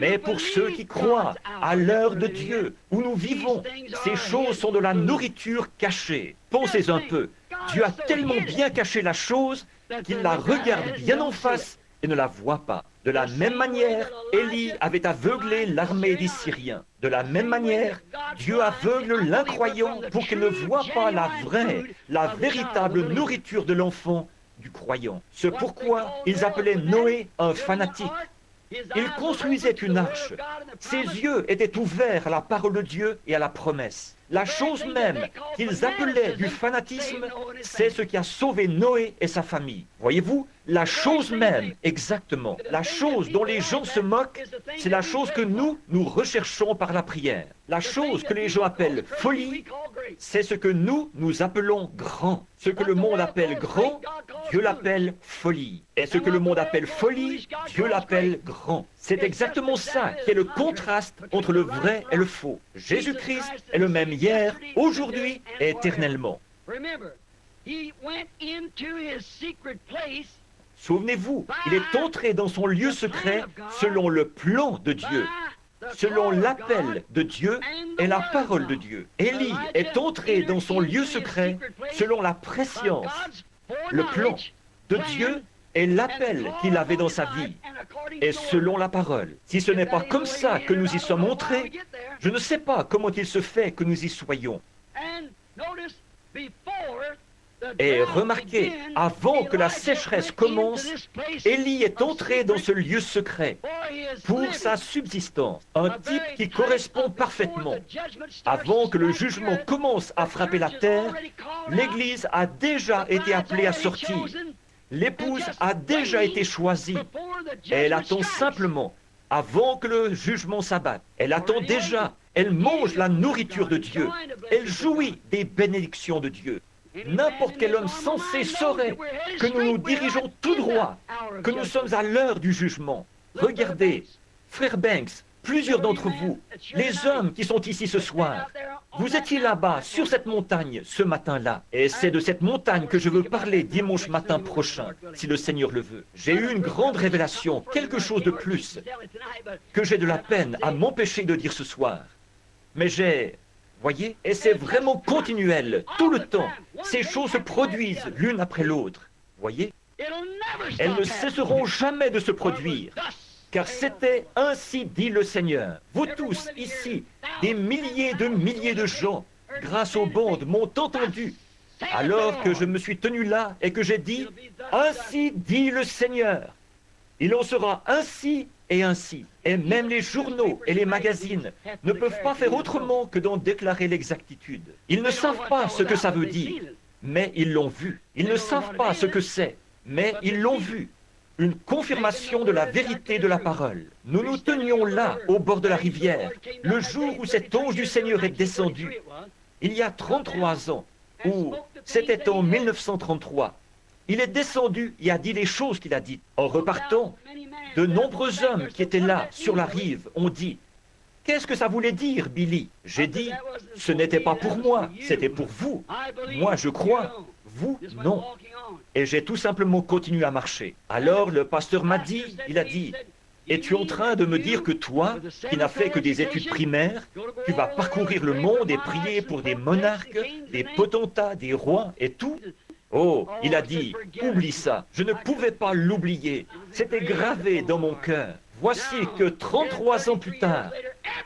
Mais pour ceux qui croient à l'heure de Dieu, où nous vivons, ces choses sont de la nourriture cachée. Pensez un peu, Dieu a tellement bien caché la chose qu'il la regarde bien en face et ne la voit pas. De la même manière, Élie avait aveuglé l'armée des Syriens. De la même manière, Dieu aveugle l'incroyant pour qu'il ne voie pas la vraie, la véritable nourriture de l'enfant du croyant. C'est pourquoi ils appelaient Noé un fanatique. Il construisait une arche. Ses yeux étaient ouverts à la parole de Dieu et à la promesse. La chose même qu'ils appelaient du fanatisme, c'est ce qui a sauvé Noé et sa famille. Voyez-vous, la chose même, exactement, la chose dont les gens se moquent, c'est la chose que nous recherchons par la prière. La chose que les gens appellent folie, c'est ce que nous appelons grand. Ce que le monde appelle grand, Dieu l'appelle folie. Et ce que le monde appelle folie, Dieu l'appelle grand. C'est exactement ça qui est le contraste entre le vrai et le faux. Jésus-Christ est le même hier, aujourd'hui et éternellement. Souvenez-vous, il est entré dans son lieu secret selon le plan de Dieu, selon l'appel de Dieu et la parole de Dieu. Élie est entré dans son lieu secret selon la prescience, le plan de Dieu et l'appel qu'il avait dans sa vie, et selon la parole. Si ce n'est pas comme ça que nous y sommes entrés, je ne sais pas comment il se fait que nous y soyons. Et remarquez, avant que la sécheresse commence, Élie est entré dans ce lieu secret pour sa subsistance, un type qui correspond parfaitement. Avant que le jugement commence à frapper la terre, l'Église a déjà été appelée à sortir. L'épouse a déjà été choisie. Et elle attend simplement, avant que le jugement s'abatte. Elle attend déjà. Elle mange la nourriture de Dieu. Elle jouit des bénédictions de Dieu. N'importe quel homme sensé saurait que nous nous dirigeons tout droit, que nous sommes à l'heure du jugement. Regardez, frère Banks, plusieurs d'entre vous, les hommes qui sont ici ce soir, vous étiez là-bas, sur cette montagne, ce matin-là. Et c'est de cette montagne que je veux parler dimanche matin prochain, si le Seigneur le veut. J'ai eu une grande révélation, quelque chose de plus, que j'ai de la peine à m'empêcher de dire ce soir. Mais voyez, et c'est vraiment continuel, tout le temps. Ces choses se produisent l'une après l'autre. Voyez, elles ne cesseront jamais de se produire. Car c'était ainsi dit le Seigneur. Vous tous ici, des milliers de gens, grâce aux bandes, m'ont entendu, alors que je me suis tenu là et que j'ai dit, ainsi dit le Seigneur. Il en sera ainsi et ainsi. Et même les journaux et les magazines ne peuvent pas faire autrement que d'en déclarer l'exactitude. Ils ne savent pas ce que ça veut dire, mais ils l'ont vu. Ils ne savent pas ce que c'est, mais ils l'ont vu. une confirmation de la vérité de la parole. Nous nous tenions là, au bord de la rivière, le jour où cet ange du Seigneur est descendu, il y a 33 ans, ou c'était en 1933. Il est descendu et a dit les choses qu'il a dites. En repartant, de nombreux hommes qui étaient là, sur la rive, ont dit « Qu'est-ce que ça voulait dire, Billy ?» J'ai dit « Ce n'était pas pour moi, c'était pour vous. Moi, je crois, vous, non. » Et j'ai tout simplement continué à marcher. Alors, le pasteur m'a dit, il a dit « Es-tu en train de me dire que toi, qui n'as fait que des études primaires, tu vas parcourir le monde et prier pour des monarques, des potentats, des rois et tout ?» Oh, il a dit, oublie ça, je ne pouvais pas l'oublier, c'était gravé dans mon cœur. Voici que 33 ans plus tard,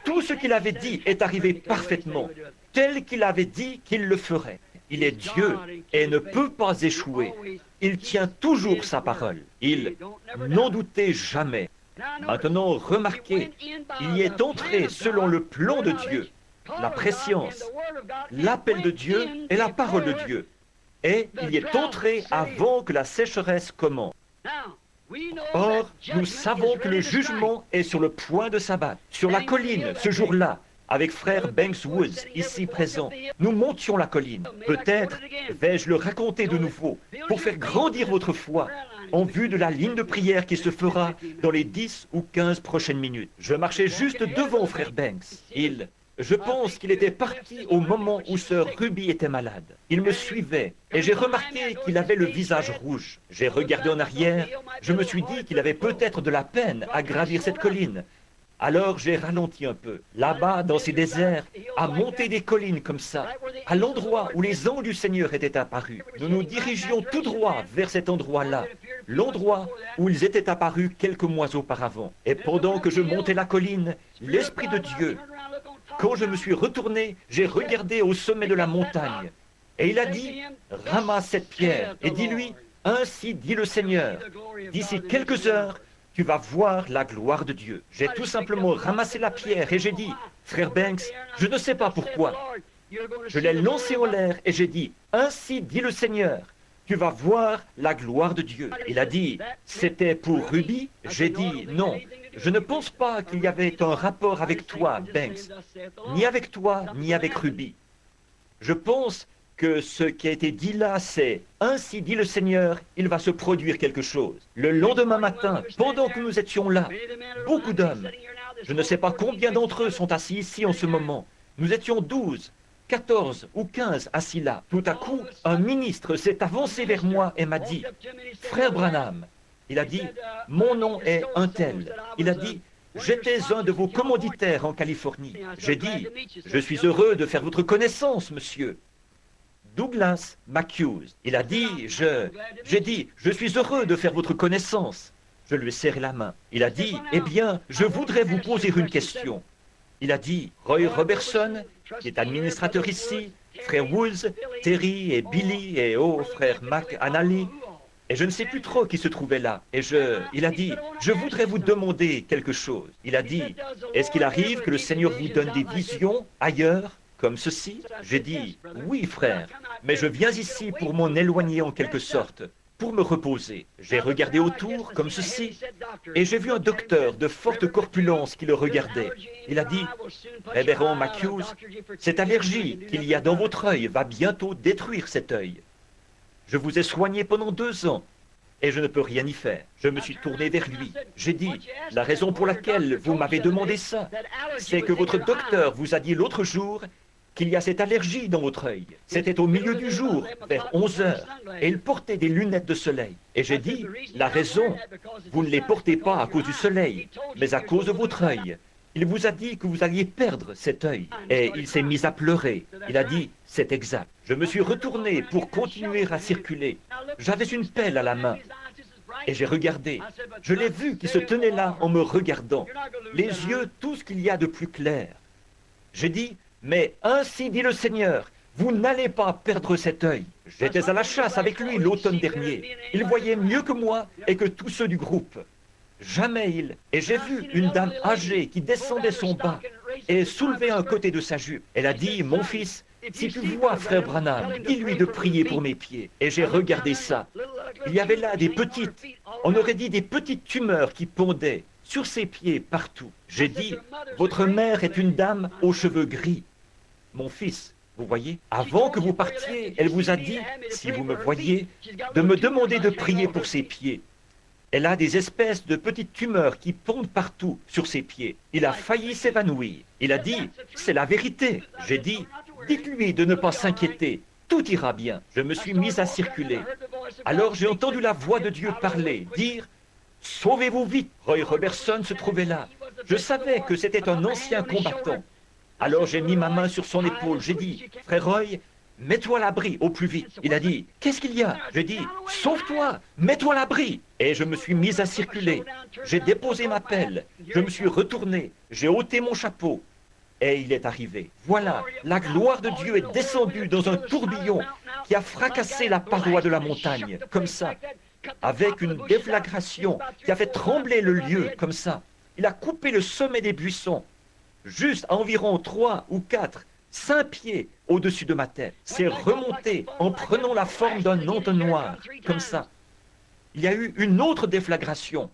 tout ce qu'il avait dit est arrivé parfaitement, tel qu'il avait dit qu'il le ferait. Il est Dieu et ne peut pas échouer. Il tient toujours sa parole. Il n'en doutait jamais. Maintenant, remarquez, il y est entré selon le plan de Dieu, la préscience, l'appel de Dieu et la parole de Dieu. Et il y est entré avant que la sécheresse commence. Or, nous savons que le jugement est sur le point de s'abattre. Sur la colline, ce jour-là, avec frère Banks Woods, ici présent, nous montions la colline. Peut-être vais-je le raconter de nouveau pour faire grandir votre foi en vue de la ligne de prière qui se fera dans les 10 ou 15 prochaines minutes. Je marchais juste devant frère Banks. Je pense qu'il était parti au moment où sœur Ruby était malade. Il me suivait et j'ai remarqué qu'il avait le visage rouge. J'ai regardé en arrière, je me suis dit qu'il avait peut-être de la peine à gravir cette colline. Alors j'ai ralenti un peu. Là-bas, dans ces déserts, à monter des collines comme ça, à l'endroit où les anges du Seigneur étaient apparus, nous nous dirigions tout droit vers cet endroit-là, l'endroit où ils étaient apparus quelques mois auparavant. Et pendant que je montais la colline, l'Esprit de Dieu, quand je me suis retourné, j'ai regardé au sommet de la montagne. Et il a dit, ramasse cette pierre et dis-lui, ainsi dit le Seigneur, d'ici quelques heures, tu vas voir la gloire de Dieu. J'ai tout simplement ramassé la pierre et j'ai dit, frère Banks, je ne sais pas pourquoi. Je l'ai lancée en l'air et j'ai dit, ainsi dit le Seigneur, tu vas voir la gloire de Dieu. Il a dit, c'était pour Ruby? J'ai dit, non. Je ne pense pas qu'il y avait un rapport avec toi, Banks, ni avec toi, ni avec Ruby. Je pense que ce qui a été dit là, c'est « Ainsi dit le Seigneur, il va se produire quelque chose ». Le lendemain matin, pendant que nous étions là, beaucoup d'hommes, je ne sais pas combien d'entre eux sont assis ici en ce moment, nous étions 12, 14 ou 15 assis là. Tout à coup, un ministre s'est avancé vers moi et m'a dit « Frère Branham », il a dit « Mon nom est un tel ». Il a dit « J'étais un de vos commanditaires en Californie ». J'ai dit « Je suis heureux de faire votre connaissance, monsieur ». Douglas McHughes. Il a dit « J'ai dit « Je suis heureux de faire votre connaissance ». Je lui ai serré la main. Il a dit « Eh bien, je voudrais vous poser une question ». Il a dit « Roy Robertson, qui est administrateur ici, frère Woods, Terry et Billy et frère Mac Anally, et je ne sais plus trop qui se trouvait là. Et il a dit, je voudrais vous demander quelque chose. Il a dit, est-ce qu'il arrive que le Seigneur vous donne des visions ailleurs, comme ceci? J'ai dit, oui frère, mais je viens ici pour m'en éloigner en quelque sorte, pour me reposer. J'ai regardé autour, comme ceci, et j'ai vu un docteur de forte corpulence qui le regardait. Il a dit, révérend McHughes, cette allergie qu'il y a dans votre œil va bientôt détruire cet œil. Je vous ai soigné pendant 2 ans et je ne peux rien y faire. Je me suis tourné vers lui. J'ai dit, la raison pour laquelle vous m'avez demandé ça, c'est que votre docteur vous a dit l'autre jour qu'il y a cette allergie dans votre œil. C'était au milieu du jour, vers 11 heures, et il portait des lunettes de soleil. Et j'ai dit, la raison, vous ne les portez pas à cause du soleil, mais à cause de votre œil. Il vous a dit que vous alliez perdre cet œil. Et il s'est mis à pleurer. Il a dit, c'est exact. Je me suis retourné pour continuer à circuler. J'avais une pelle à la main. Et j'ai regardé. Je l'ai vu qui se tenait là en me regardant. Les yeux, tout ce qu'il y a de plus clair. J'ai dit, mais ainsi dit le Seigneur, vous n'allez pas perdre cet œil. J'étais à la chasse avec lui l'automne dernier. Il voyait mieux que moi et que tous ceux du groupe. Jamais il. Et j'ai vu une dame âgée qui descendait son bas et soulevait un côté de sa jupe. Elle a dit, mon fils, si tu vois frère Branham, dis-lui de prier pour mes pieds. Et j'ai regardé ça. Il y avait là des petites, on aurait dit des petites tumeurs qui pondaient sur ses pieds partout. J'ai dit, votre mère est une dame aux cheveux gris. Mon fils, vous voyez, avant que vous partiez, elle vous a dit, si vous me voyez, de me demander de prier pour ses pieds. Elle a des espèces de petites tumeurs qui pondent partout sur ses pieds. Il a failli s'évanouir. Il a dit, c'est la vérité. J'ai dit, dites-lui de ne pas s'inquiéter. Tout ira bien. Je me suis mis à circuler. Alors j'ai entendu la voix de Dieu parler, dire, sauvez-vous vite. Roy Robertson se trouvait là. Je savais que c'était un ancien combattant. Alors j'ai mis ma main sur son épaule. J'ai dit, frère Roy, mets-toi à l'abri au plus vite. Il a dit, qu'est-ce qu'il y a? J'ai dit, sauve-toi, mets-toi à l'abri. Et je me suis mis à circuler. J'ai déposé ma pelle. Je me suis retourné. J'ai ôté mon chapeau. Et il est arrivé. Voilà, la gloire de Dieu est descendue dans un tourbillon qui a fracassé la paroi de la montagne, comme ça, avec une déflagration qui a fait trembler le lieu, comme ça. Il a coupé le sommet des buissons, juste à environ 3 ou 4, 5 pieds au-dessus de ma tête. C'est remonté en prenant la forme d'un entonnoir, comme ça. Il y a eu une autre déflagration.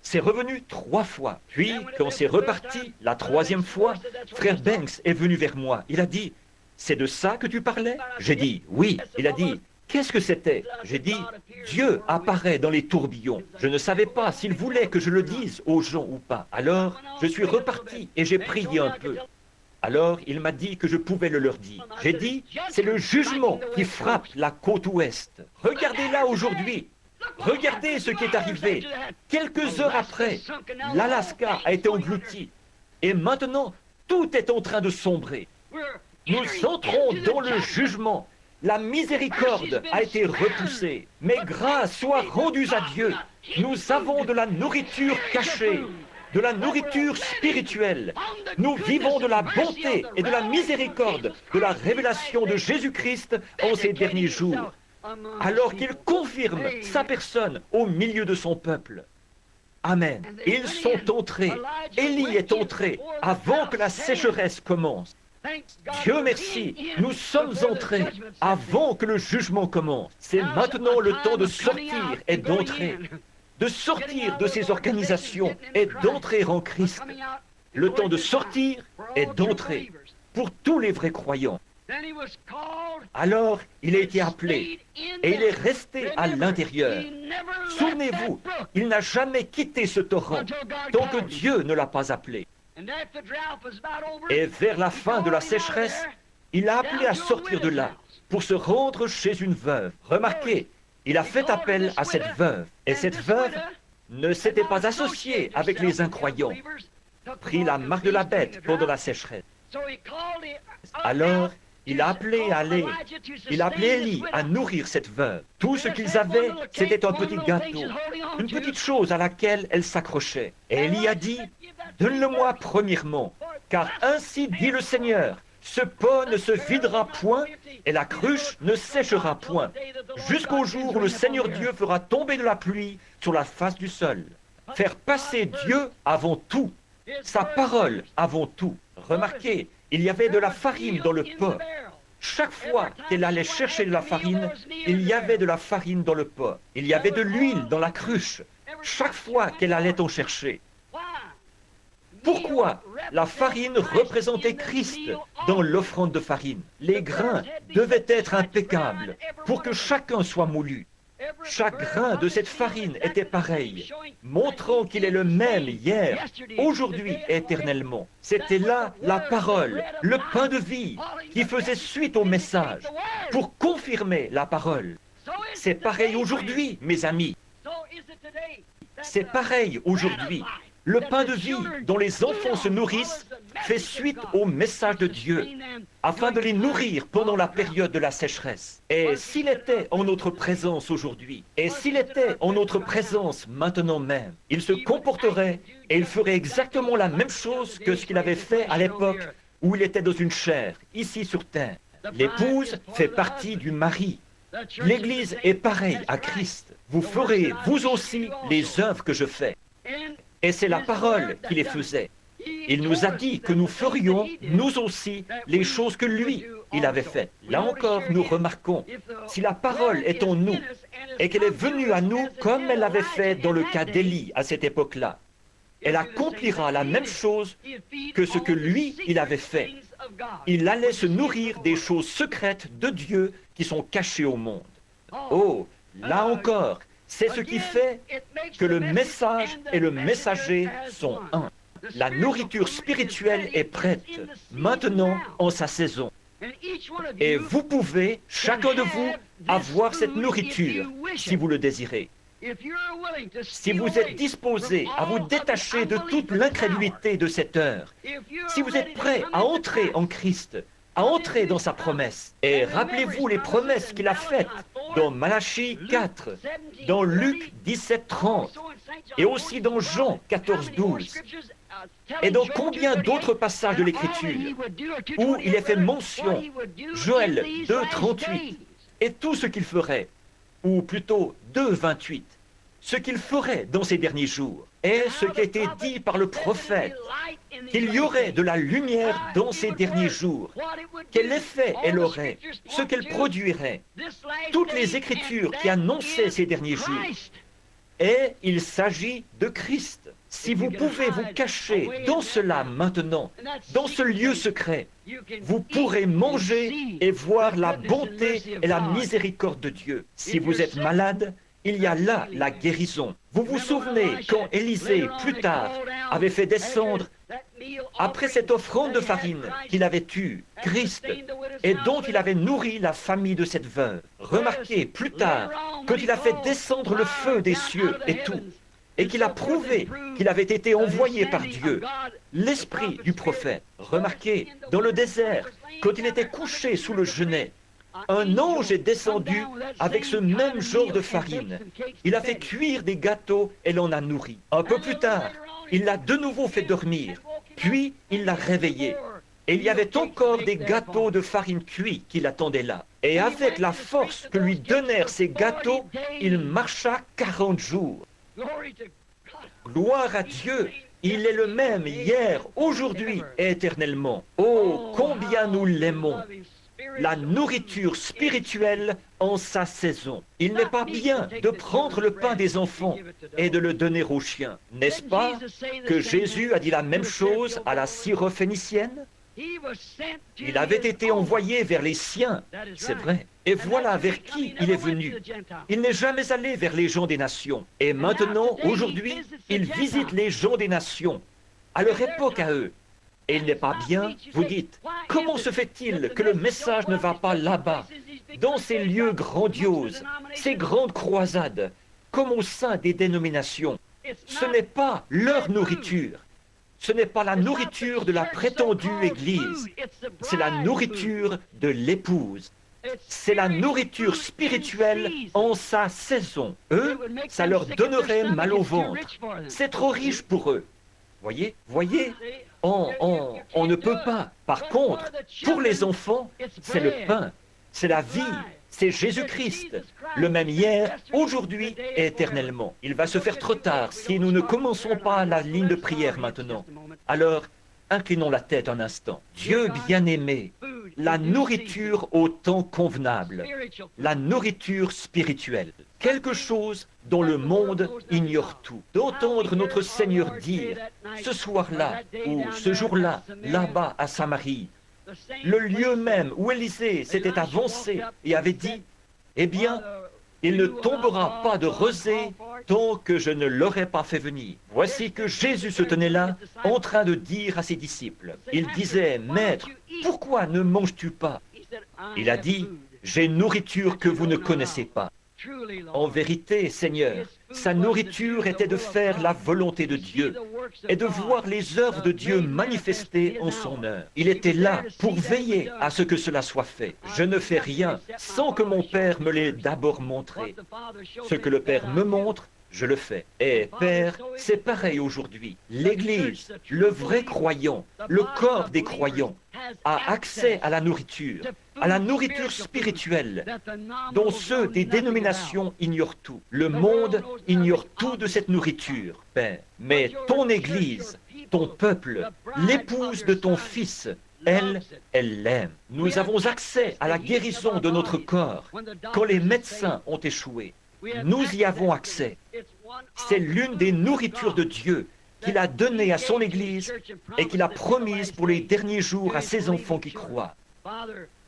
C'est revenu 3 fois. Puis, quand c'est reparti, la 3e fois, frère Banks est venu vers moi. Il a dit, c'est de ça que tu parlais? J'ai dit, oui. Il a dit, qu'est-ce que c'était? J'ai dit, Dieu apparaît dans les tourbillons. Je ne savais pas s'il voulait que je le dise aux gens ou pas. Alors, je suis reparti et j'ai prié un peu. Alors, il m'a dit que je pouvais le leur dire. J'ai dit, c'est le jugement qui frappe la côte ouest. Regardez là aujourd'hui. Regardez ce qui est arrivé. Quelques heures après, l'Alaska a été englouti. Et maintenant, tout est en train de sombrer. Nous entrons dans le jugement. La miséricorde a été repoussée. Mais grâce soit rendue à Dieu. Nous avons de la nourriture cachée, de la nourriture spirituelle. Nous vivons de la bonté et de la miséricorde, de la révélation de Jésus-Christ en ces derniers jours, alors qu'il confirme sa personne au milieu de son peuple. Amen. Ils sont entrés. Élie est entré avant que la sécheresse commence. Dieu merci, nous sommes entrés avant que le jugement commence. C'est maintenant le temps de sortir et d'entrer. De sortir de ces organisations et d'entrer en Christ. Le temps de sortir et d'entrer pour tous les vrais croyants. Alors, il a été appelé et il est resté à l'intérieur. Souvenez-vous, il n'a jamais quitté ce torrent tant que Dieu ne l'a pas appelé. Et vers la fin de la sécheresse, il a appelé à sortir de là pour se rendre chez une veuve. Remarquez, il a fait appel à cette veuve. Et cette veuve ne s'était pas associée avec les incroyants, pris la marque de la bête pendant la sécheresse. Alors, il a appelé Élie à nourrir cette veuve. Tout ce qu'ils avaient, c'était un petit gâteau, une petite chose à laquelle elle s'accrochait. Et Élie a dit, donne-le-moi premièrement, car ainsi dit le Seigneur, ce pot ne se videra point et la cruche ne séchera point, jusqu'au jour où le Seigneur Dieu fera tomber de la pluie sur la face du sol. Faire passer Dieu avant tout, sa parole avant tout. Remarquez, il y avait de la farine dans le pot. Chaque fois qu'elle allait chercher de la farine, il y avait de la farine dans le pot. Il y avait de l'huile dans la cruche. Chaque fois qu'elle allait en chercher. Pourquoi? La farine représentait Christ dans l'offrande de farine. Les grains devaient être impeccables pour que chacun soit moulu. Chaque grain de cette farine était pareil, montrant qu'il est le même hier, aujourd'hui et éternellement. C'était là la parole, le pain de vie, qui faisait suite au message, pour confirmer la parole. C'est pareil aujourd'hui, mes amis. C'est pareil aujourd'hui. Le pain de vie dont les enfants se nourrissent fait suite au message de Dieu, afin de les nourrir pendant la période de la sécheresse. Et s'il était en notre présence aujourd'hui, et s'il était en notre présence maintenant même, il se comporterait et il ferait exactement la même chose que ce qu'il avait fait à l'époque où il était dans une chair, ici sur terre. L'épouse fait partie du mari. L'Église est pareille à Christ. Vous ferez, vous aussi, les œuvres que je fais. Et c'est la parole qui les faisait. Il nous a dit que nous ferions, nous aussi, les choses que lui, il avait faites. Là encore, nous remarquons, si la parole est en nous et qu'elle est venue à nous comme elle l'avait fait dans le cas d'Élie à cette époque-là, elle accomplira la même chose que ce que lui, il avait fait. Il allait se nourrir des choses secrètes de Dieu qui sont cachées au monde. Oh, là encore, c'est ce qui fait que le message et le messager sont un. La nourriture spirituelle est prête, maintenant en sa saison. Et vous pouvez, chacun de vous, avoir cette nourriture si vous le désirez. Si vous êtes disposé à vous détacher de toute l'incrédulité de cette heure, si vous êtes prêt à entrer en Christ, à entrer dans sa promesse, et rappelez-vous les promesses qu'il a faites dans Malachie 4, dans Luc 17, 30, et aussi dans Jean 14, 12, et dans combien d'autres passages de l'Écriture où il est fait mention, Joël 2, 38, et tout ce qu'il ferait, ou plutôt 2, 28, ce qu'il ferait dans ces derniers jours, et ce qui a été dit par le prophète, qu'il y aurait de la lumière dans ces derniers jours, quel effet elle aurait, ce qu'elle produirait, toutes les Écritures qui annonçaient ces derniers jours. Et il s'agit de Christ. Si vous pouvez vous cacher dans cela maintenant, dans ce lieu secret, vous pourrez manger et voir la bonté et la miséricorde de Dieu. Si vous êtes malade, il y a là la guérison. Vous vous souvenez quand Élisée, plus tard, avait fait descendre, après cette offrande de farine qu'il avait eue, Christ, et dont il avait nourri la famille de cette veuve. Remarquez, plus tard, quand il a fait descendre le feu des cieux et tout, et qu'il a prouvé qu'il avait été envoyé par Dieu, l'esprit du prophète. Remarquez, dans le désert, quand il était couché sous le genêt, un ange est descendu avec ce même genre de farine. Il a fait cuire des gâteaux et l'en a nourri. Un peu plus tard, il l'a de nouveau fait dormir, puis il l'a réveillé. Et il y avait encore des gâteaux de farine cuits qui l'attendaient là. Et avec la force que lui donnèrent ces gâteaux, il marcha 40 jours. Gloire à Dieu, il est le même hier, aujourd'hui et éternellement. Oh, combien nous l'aimons! La nourriture spirituelle en sa saison. Il n'est pas bien de prendre le pain des enfants et de le donner aux chiens. N'est-ce pas que Jésus a dit la même chose à la syrophénicienne? Il avait été envoyé vers les siens, c'est vrai. Et voilà vers qui il est venu. Il n'est jamais allé vers les gens des nations. Et maintenant, aujourd'hui, il visite les gens des nations, à leur époque à eux. Et il n'est pas bien, vous dites, comment se fait-il que le message ne va pas là-bas, dans ces lieux grandioses, ces grandes croisades, comme au sein des dénominations? Ce n'est pas leur nourriture. Ce n'est pas la nourriture de la prétendue Église, c'est la nourriture de l'épouse. C'est la nourriture spirituelle en sa saison. Eux, ça leur donnerait mal au ventre. C'est trop riche pour eux. Voyez, on ne peut pas. Par contre, pour les enfants, c'est le pain, c'est la vie, c'est Jésus-Christ, le même hier, aujourd'hui et éternellement. Il va se faire trop tard si nous ne commençons pas la ligne de prière maintenant. Alors, inclinons la tête un instant. Dieu bien-aimé, la nourriture au temps convenable, la nourriture spirituelle, quelque chose dont le monde ignore tout. D'entendre notre Seigneur dire, ce soir-là ou ce jour-là, là-bas à Samarie, le lieu même où Élisée s'était avancé et avait dit, eh bien, il ne tombera pas de rosée tant que je ne l'aurai pas fait venir. Voici que Jésus se tenait là, en train de dire à ses disciples. Il disait, Maître, pourquoi ne manges-tu pas? Il a dit, j'ai une nourriture que vous ne connaissez pas. En vérité, Seigneur, sa nourriture était de faire la volonté de Dieu et de voir les œuvres de Dieu manifestées en son heure. Il était là pour veiller à ce que cela soit fait. Je ne fais rien sans que mon Père me l'ait d'abord montré. Ce que le Père me montre, je le fais. Et Père, c'est pareil aujourd'hui. L'Église, le vrai croyant, le corps des croyants, a accès à la nourriture spirituelle, dont ceux des dénominations ignorent tout. Le monde ignore tout de cette nourriture, Père. Mais ton Église, ton peuple, l'épouse de ton Fils, Elle, elle l'aime. Nous avons accès à la guérison de notre corps quand les médecins ont échoué. Nous y avons accès. C'est l'une des nourritures de Dieu qu'il a données à son Église et qu'il a promise pour les derniers jours à ses enfants qui croient.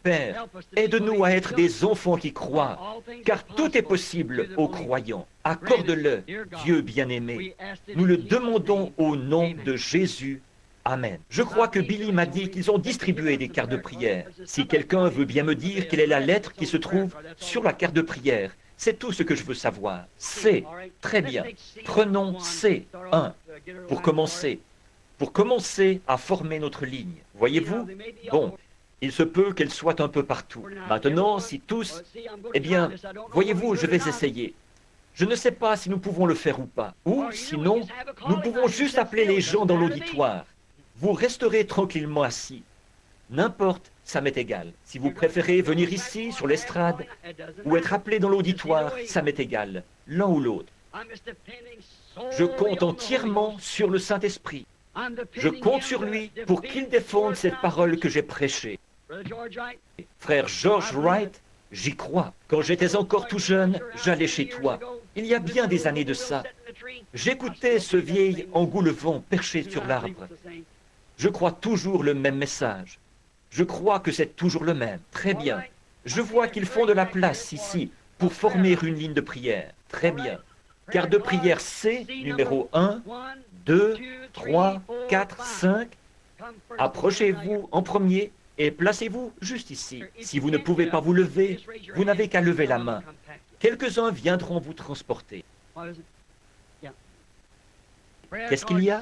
Père, aide-nous à être des enfants qui croient, car tout est possible aux croyants. Accorde-le, Dieu bien-aimé. Nous le demandons au nom de Jésus. Amen. Je crois que Billy m'a dit qu'ils ont distribué des cartes de prière. Si quelqu'un veut bien me dire quelle est la lettre qui se trouve sur la carte de prière, c'est tout ce que je veux savoir. C. Très bien. Prenons C1 pour commencer. Pour commencer à former notre ligne. Voyez-vous? Bon, il se peut qu'elle soit un peu partout. Maintenant, si tous... Eh bien, voyez-vous, je vais essayer. Je ne sais pas si nous pouvons le faire ou pas. Ou, sinon, nous pouvons juste appeler les gens dans l'auditoire. Vous resterez tranquillement assis. N'importe, ça m'est égal. Si vous préférez venir ici, sur l'estrade, ou être appelé dans l'auditoire, ça m'est égal. L'un ou l'autre. Je compte entièrement sur le Saint-Esprit. Je compte sur lui pour qu'il défende cette parole que j'ai prêchée. Frère George Wright, j'y crois. Quand j'étais encore tout jeune, j'allais chez toi. Il y a bien des années de ça. J'écoutais ce vieil engoulevent perché sur l'arbre. Je crois toujours le même message. Je crois que c'est toujours le même. Très bien. Je vois qu'ils font de la place ici pour former une ligne de prière. Très bien. Carte de prière C, numéro 1, 2, 3, 4, 5. Approchez-vous en premier et placez-vous juste ici. Si vous ne pouvez pas vous lever, vous n'avez qu'à lever la main. Quelques-uns viendront vous transporter. Qu'est-ce qu'il y a?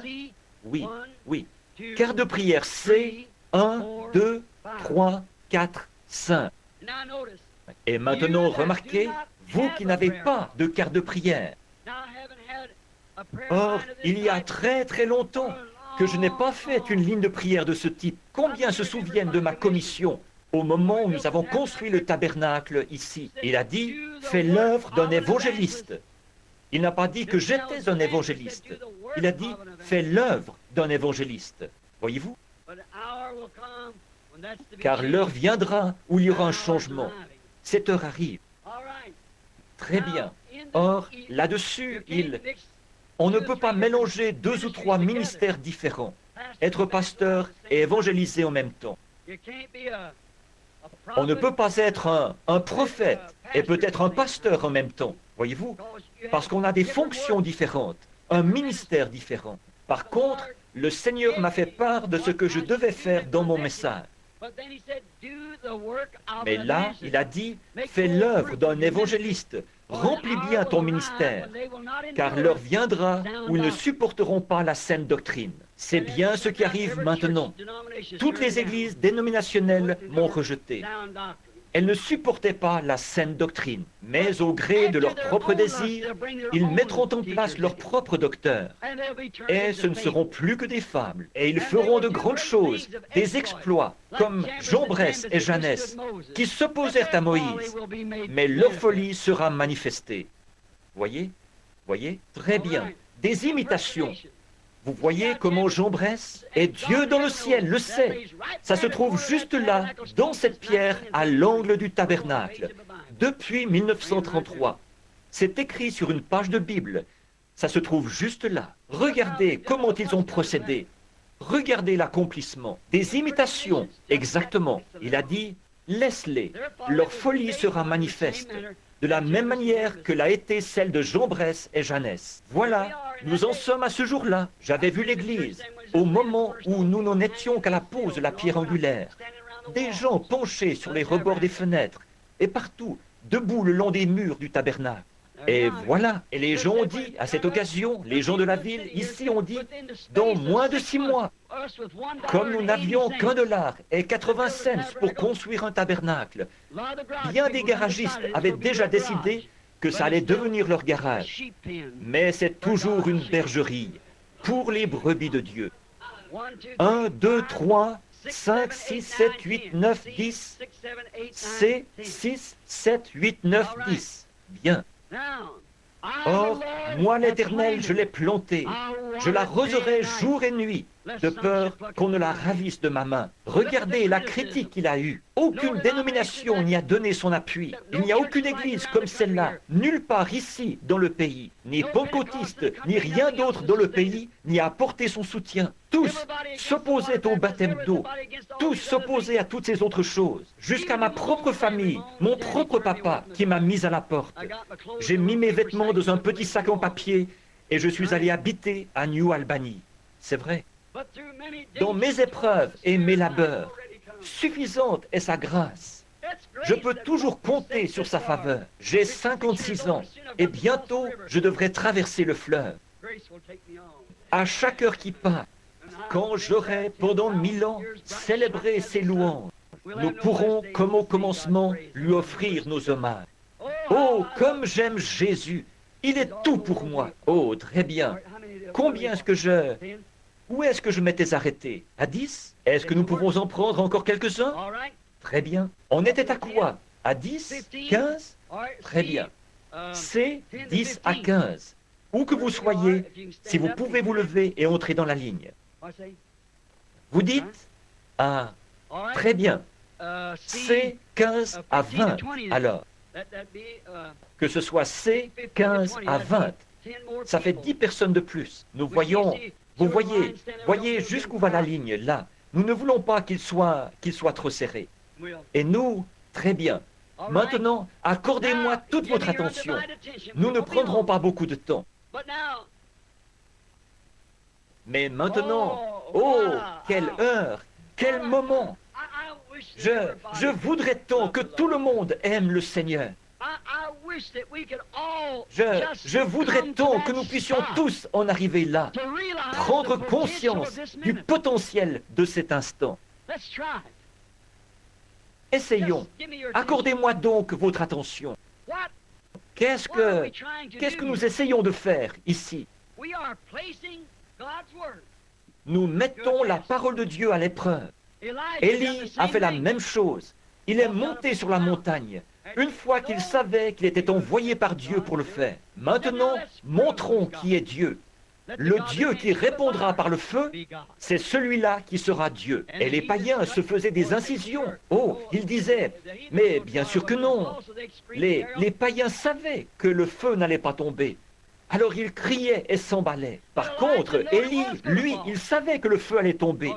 Oui, oui. Carte de prière C, 1, 2, 3, 4, 5. Et maintenant, remarquez, vous qui n'avez pas de carte de prière. Or, il y a très très longtemps que je n'ai pas fait une ligne de prière de ce type. Combien se souviennent de ma commission au moment où nous avons construit le tabernacle ici? Il a dit, fais l'œuvre d'un évangéliste. Il n'a pas dit que j'étais un évangéliste. Il a dit, fais l'œuvre d'un évangéliste. Voyez-vous? Car l'heure viendra où il y aura un changement. Cette heure arrive. Très bien. Or, là-dessus, on ne peut pas mélanger 2 ou 3 ministères différents. Être pasteur et évangéliser en même temps. On ne peut pas être un prophète et peut-être un pasteur en même temps. Voyez-vous? Parce qu'on a des fonctions différentes, un ministère différent. Par contre, le Seigneur m'a fait part de ce que je devais faire dans mon message. Mais là, il a dit, fais l'œuvre d'un évangéliste, remplis bien ton ministère, car l'heure viendra où ils ne supporteront pas la saine doctrine. C'est bien ce qui arrive maintenant. Toutes les églises dénominationnelles m'ont rejeté. Elles ne supportaient pas la saine doctrine, mais au gré de leurs propres désirs, ils mettront en place leur propre docteur. Et ce ne seront plus que des fables. Et ils feront de grandes choses, des exploits, comme Jambres et Jeannès, qui s'opposèrent à Moïse. Mais leur folie sera manifestée. Voyez? Voyez? Très bien. Des imitations. Vous voyez comment Jambres est Dieu dans le ciel, le sait. Ça se trouve juste là, dans cette pierre, à l'angle du tabernacle, depuis 1933. C'est écrit sur une page de Bible. Ça se trouve juste là. Regardez comment ils ont procédé. Regardez l'accomplissement. Des imitations, exactement. Il a dit, laisse-les. Leur folie sera manifeste. De la même manière que l'a été celle de Jambres et Jeannès. Voilà, nous en sommes à ce jour-là. J'avais vu l'église, au moment où nous n'en étions qu'à la pose de la pierre angulaire. Des gens penchés sur les rebords des fenêtres, et partout, debout le long des murs du tabernacle. Et voilà, et les gens ont dit, à cette occasion, les gens de la ville, ici ont dit, dans moins de 6 mois, comme nous n'avions qu'un dollar et 80 cents pour construire un tabernacle, bien des garagistes avaient déjà décidé que ça allait devenir leur garage. Mais c'est toujours une bergerie pour les brebis de Dieu. 1, 2, 3, 5, 6, 7, 8, 9, 10. C'est 6, 7, 8, 9, 10. Bien. Or, moi l'Éternel, je l'ai plantée. Je l'arroserai jour et nuit. de peur qu'on ne la ravisse de ma main. Regardez la critique qu'il a eue. Aucune dénomination n'y a donné son appui. Il n'y a aucune église comme celle-là, nulle part ici dans le pays, ni pentecôtiste, ni rien d'autre dans le pays, n'y a apporté son soutien. Tous s'opposaient au baptême d'eau. Tous s'opposaient à toutes ces autres choses. Jusqu'à ma propre famille, mon propre papa qui m'a mis à la porte. J'ai mis mes vêtements dans un petit sac en papier et je suis allé habiter à New Albany. C'est vrai. Dans mes épreuves et mes labeurs, suffisante est sa grâce. Je peux toujours compter sur sa faveur. J'ai 56 ans et bientôt je devrais traverser le fleuve. À chaque heure qui passe, quand j'aurai pendant 1000 ans célébré ses louanges, nous pourrons, comme au commencement, lui offrir nos hommages. Oh, comme j'aime Jésus! Il est tout pour moi. Oh, très bien. Combien est-ce que je... Où est-ce que je m'étais arrêté? À 10? Est-ce que nous pouvons en prendre encore quelques-uns? Très bien. On était à quoi? À 10? 15? Très bien. C'est 10 à 15. Où que vous soyez, si vous pouvez vous lever et entrer dans la ligne. Vous dites? Ah, très bien. C'est 15 à 20, alors. Que ce soit C, 15 à 20. Ça fait 10 personnes de plus. Nous voyons... Vous voyez jusqu'où va la ligne, là. Nous ne voulons pas qu'il soit trop serré. Et nous, très bien. Maintenant, accordez-moi toute votre attention. Nous ne prendrons pas beaucoup de temps. Mais maintenant, oh, quelle heure, quel moment. Je voudrais tant que tout le monde aime le Seigneur. Je voudrais tant que nous puissions tous en arriver là, prendre conscience du potentiel de cet instant. Essayons. Accordez-moi donc votre attention. Qu'est-ce que nous essayons de faire ici? Nous mettons la parole de Dieu à l'épreuve. Élie a fait la même chose. Il est monté sur la montagne, une fois qu'il savait qu'il était envoyé par Dieu pour le faire. Maintenant, montrons qui est Dieu. Le Dieu qui répondra par le feu, c'est celui-là qui sera Dieu. Et les païens se faisaient des incisions. Oh, ils disaient, mais bien sûr que non. Les païens savaient que le feu n'allait pas tomber. Alors ils criaient et s'emballaient. Par contre, Élie, lui, il savait que le feu allait tomber,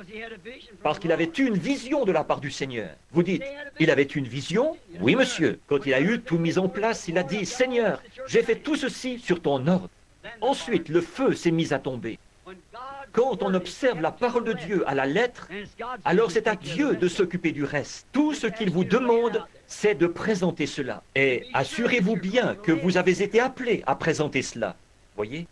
parce qu'il avait eu une vision de la part du Seigneur. Vous dites, il avait une vision? Oui, monsieur. Quand il a eu tout mis en place, il a dit, Seigneur, j'ai fait tout ceci sur ton ordre. Ensuite, le feu s'est mis à tomber. Quand on observe la parole de Dieu à la lettre, alors c'est à Dieu de s'occuper du reste. Tout ce qu'il vous demande, c'est de présenter cela. Et assurez-vous bien que vous avez été appelé à présenter cela. Voyez?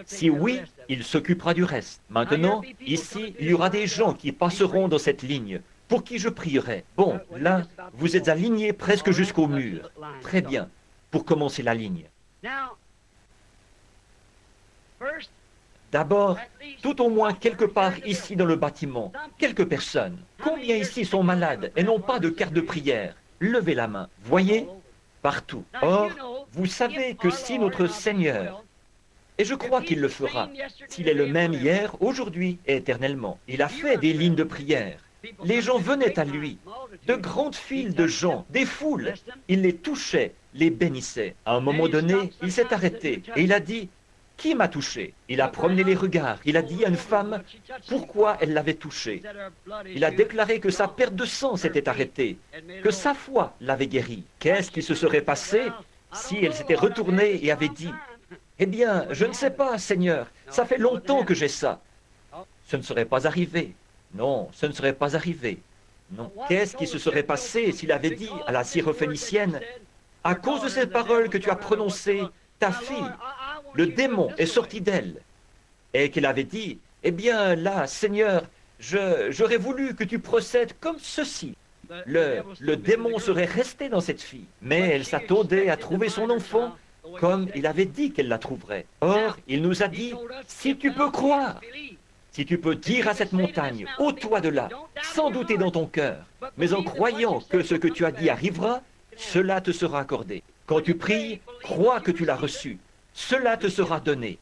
Si oui, il s'occupera du reste. Maintenant, ici, il y aura des gens qui passeront dans cette ligne, pour qui je prierai. Bon, là, vous êtes alignés presque jusqu'au mur. Très bien, pour commencer la ligne. D'abord, tout au moins quelque part ici dans le bâtiment, quelques personnes. Combien ici sont malades et n'ont pas de carte de prière? Levez la main. Voyez? Partout. Or, vous savez que si notre Seigneur, et je crois qu'il le fera, s'il est le même hier, aujourd'hui et éternellement, il a fait des lignes de prière. Les gens venaient à lui, de grandes files de gens, des foules. Il les touchait, les bénissait. À un moment donné, il s'est arrêté et il a dit, qui m'a touché? Il a promené les regards. Il a dit à une femme pourquoi elle l'avait touché. Il a déclaré que sa perte de sang s'était arrêtée, que sa foi l'avait guéri. Qu'est-ce qui se serait passé si elle s'était retournée et avait dit, eh bien, je ne sais pas, Seigneur, ça fait longtemps que j'ai ça. Ce ne serait pas arrivé. Non, ce ne serait pas arrivé. Non. Qu'est-ce qui se serait passé s'il avait dit à la syrophénicienne, à cause de ces paroles que tu as prononcées, ta fille, le démon est sorti d'elle, et qu'elle avait dit, eh bien là, Seigneur, j'aurais voulu que tu procèdes comme ceci. Le démon serait resté dans cette fille, mais elle s'attendait à trouver son enfant comme il avait dit qu'elle la trouverait. Or, il nous a dit, si tu peux croire, si tu peux dire à cette montagne, ôte-toi de là, sans douter dans ton cœur, mais en croyant que ce que tu as dit arrivera, cela te sera accordé. Quand tu pries, crois que tu l'as reçu. Cela te sera donné.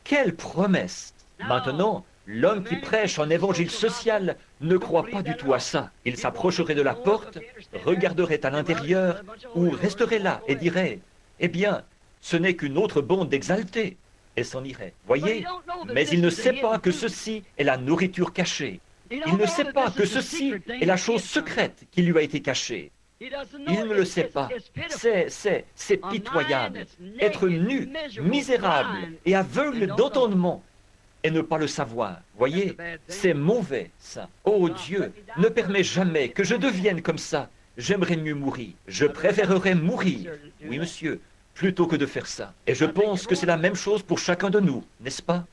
Quelle promesse! Maintenant, l'homme qui prêche un évangile social ne croit pas du tout à ça. Il s'approcherait de la porte, regarderait à l'intérieur ou resterait là et dirait « Eh bien, ce n'est qu'une autre bande d'exaltés » et s'en irait. Voyez? Mais il ne sait pas que ceci est la nourriture cachée. Il ne sait pas que ceci est la chose secrète qui lui a été cachée. Il ne le sait pas. C'est pitoyable. Être nu, misérable et aveugle d'entendement et ne pas le savoir. Voyez, c'est mauvais, ça. Oh Dieu, ne permets jamais que je devienne comme ça. J'aimerais mieux mourir. Je préférerais mourir, oui monsieur, plutôt que de faire ça. Et je pense que c'est la même chose pour chacun de nous, n'est-ce pas?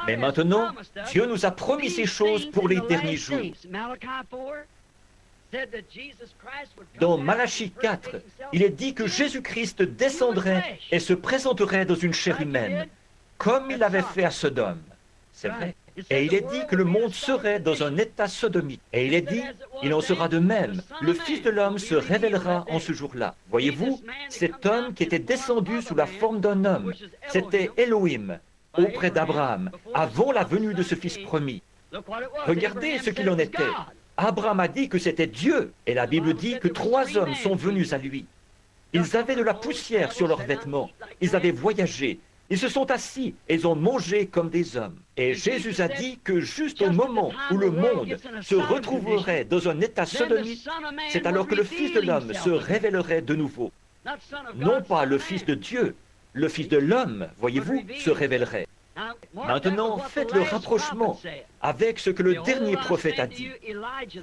Mais maintenant, Dieu nous a promis ces choses pour les derniers jours. Dans Malachie 4, il est dit que Jésus-Christ descendrait et se présenterait dans une chair humaine, comme il avait fait à Sodome. C'est vrai. Et il est dit que le monde serait dans un état sodomite. Et il est dit, il en sera de même. Le Fils de l'homme se révélera en ce jour-là. Voyez-vous, cet homme qui était descendu sous la forme d'un homme, c'était Elohim, auprès d'Abraham, avant la venue de ce Fils promis. Regardez ce qu'il en était. Abraham a dit que c'était Dieu, et la Bible dit que 3 hommes sont venus à lui. Ils avaient de la poussière sur leurs vêtements, ils avaient voyagé, ils se sont assis et ils ont mangé comme des hommes. Et Jésus a dit que juste au moment où le monde se retrouverait dans un état sodomite, c'est alors que le Fils de l'homme se révélerait de nouveau. Non pas le Fils de Dieu, le Fils de l'homme, voyez-vous, se révélerait. Maintenant, faites le rapprochement avec ce que le dernier prophète a dit.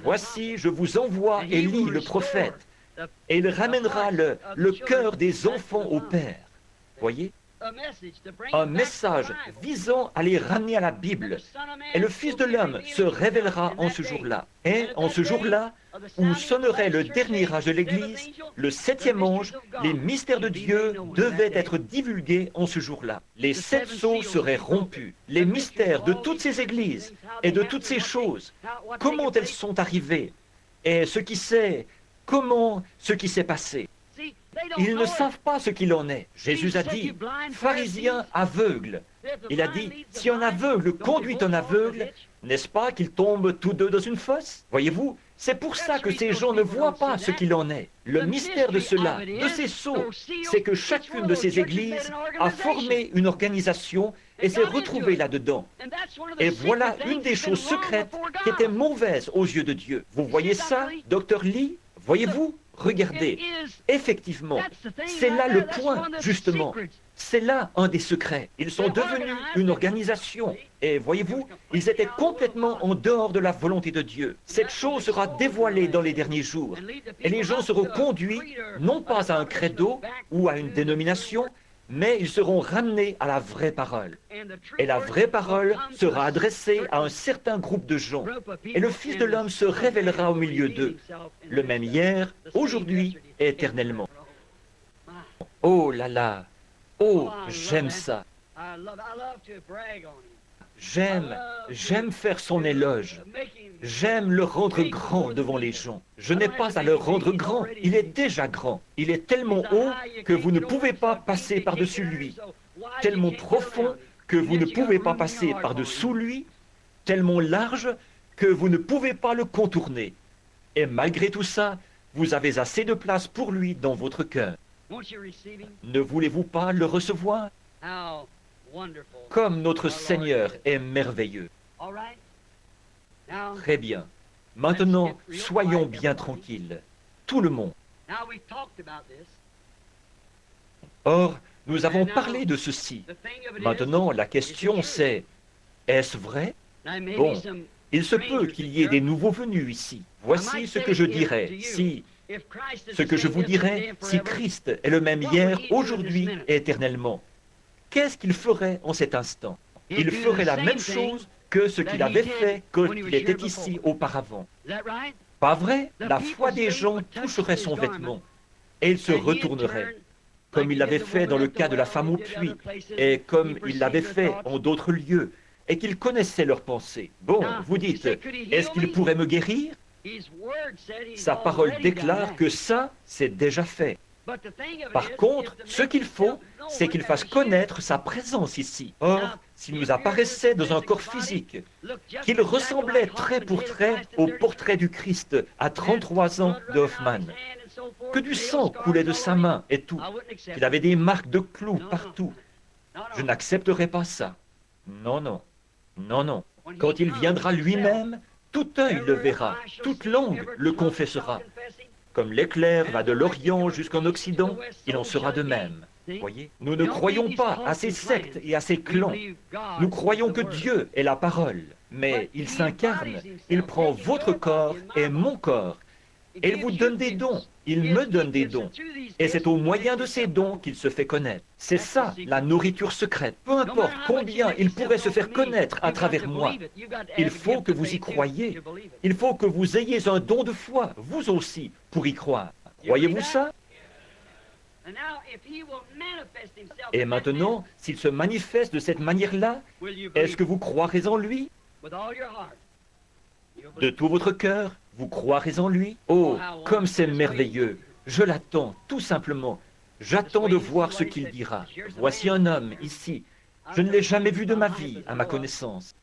Voici, je vous envoie Élie, le prophète, et il ramènera le cœur des enfants au Père. Voyez? Un message visant à les ramener à la Bible. Et le Fils de l'homme se révélera en ce jour-là. Et en ce jour-là, où sonnerait le dernier âge de l'Église, le 7e ange, les mystères de Dieu devaient être divulgués en ce jour-là. Les 7 sceaux seraient rompus. Les mystères de toutes ces églises et de toutes ces choses, comment elles sont arrivées, et ce qui s'est passé. Ils ne savent pas ce qu'il en est. Jésus a dit, pharisiens aveugles. Il a dit, si un aveugle conduit un aveugle, n'est-ce pas qu'ils tombent tous deux dans une fosse? Voyez-vous, c'est pour ça que ces gens ne voient pas ce qu'il en est. Le mystère de cela, de ces sceaux, c'est que chacune de ces églises a formé une organisation et s'est retrouvée là-dedans. Et voilà une des choses secrètes qui était mauvaise aux yeux de Dieu. Vous voyez ça, Dr. Lee? Voyez-vous? Regardez, effectivement, c'est là le point, justement. C'est là un des secrets. Ils sont devenus une organisation. Et voyez-vous, ils étaient complètement en dehors de la volonté de Dieu. Cette chose sera dévoilée dans les derniers jours. Et les gens seront conduits, non pas à un credo ou à une dénomination, mais ils seront ramenés à la vraie parole. Et la vraie parole sera adressée à un certain groupe de gens. Et le Fils de l'homme se révélera au milieu d'eux, le même hier, aujourd'hui et éternellement. Oh là là! Oh, j'aime ça! J'aime faire son éloge. J'aime le rendre grand devant les gens. Je n'ai pas à le rendre grand, il est déjà grand. Il est tellement haut que vous ne pouvez pas passer par-dessus lui. Tellement profond que vous ne pouvez pas passer par-dessous lui. Tellement large que vous ne pouvez pas le contourner. Et malgré tout ça, vous avez assez de place pour lui dans votre cœur. Ne voulez-vous pas le recevoir? Comme notre Seigneur est merveilleux. Très bien. Maintenant, soyons bien tranquilles. Tout le monde. Or, nous avons parlé de ceci. Maintenant, la question c'est, est-ce vrai? Bon, il se peut qu'il y ait des nouveaux venus ici. Voici ce que je dirais. Ce que je vous dirais, si Christ est le même hier, aujourd'hui et éternellement, qu'est-ce qu'il ferait en cet instant? Il ferait la même chose que ce qu'il avait fait quand il était ici auparavant. Pas vrai? La foi des gens toucherait son vêtement et il se retournerait, comme il l'avait fait dans le cas de la femme au puits et comme il l'avait fait en d'autres lieux, et qu'il connaissait leurs pensées. Bon, vous dites, est-ce qu'il pourrait me guérir? Sa parole déclare que ça, c'est déjà fait. Par contre, ce qu'il faut, c'est qu'il fasse connaître sa présence ici. Or, s'il nous apparaissait dans un corps physique, qu'il ressemblait trait pour trait au portrait du Christ à 33 ans de Hoffman, que du sang coulait de sa main et tout, qu'il avait des marques de clous partout, je n'accepterai pas ça. Non, non, non, non. Quand il viendra lui-même, tout œil le verra, toute langue le confessera. Comme l'éclair va de l'Orient jusqu'en Occident, il en sera de même. Voyez, nous ne croyons pas à ces sectes et à ces clans. Nous croyons que Dieu est la parole, mais il s'incarne, il prend votre corps et mon corps, et il vous donne des dons, il me donne des dons. Et c'est au moyen de ces dons qu'il se fait connaître. C'est ça, la nourriture secrète. Peu importe combien il pourrait se faire connaître à travers moi, il faut que vous y croyiez. Il faut que vous ayez un don de foi, vous aussi, pour y croire. Croyez-vous ça? Et maintenant, s'il se manifeste de cette manière-là, est-ce que vous croirez en lui? De tout votre cœur, vous croirez en lui? Oh, comme c'est merveilleux! Je l'attends, tout simplement. J'attends de voir ce qu'il dira. Voici un homme, ici. Je ne l'ai jamais vu de ma vie, à ma connaissance.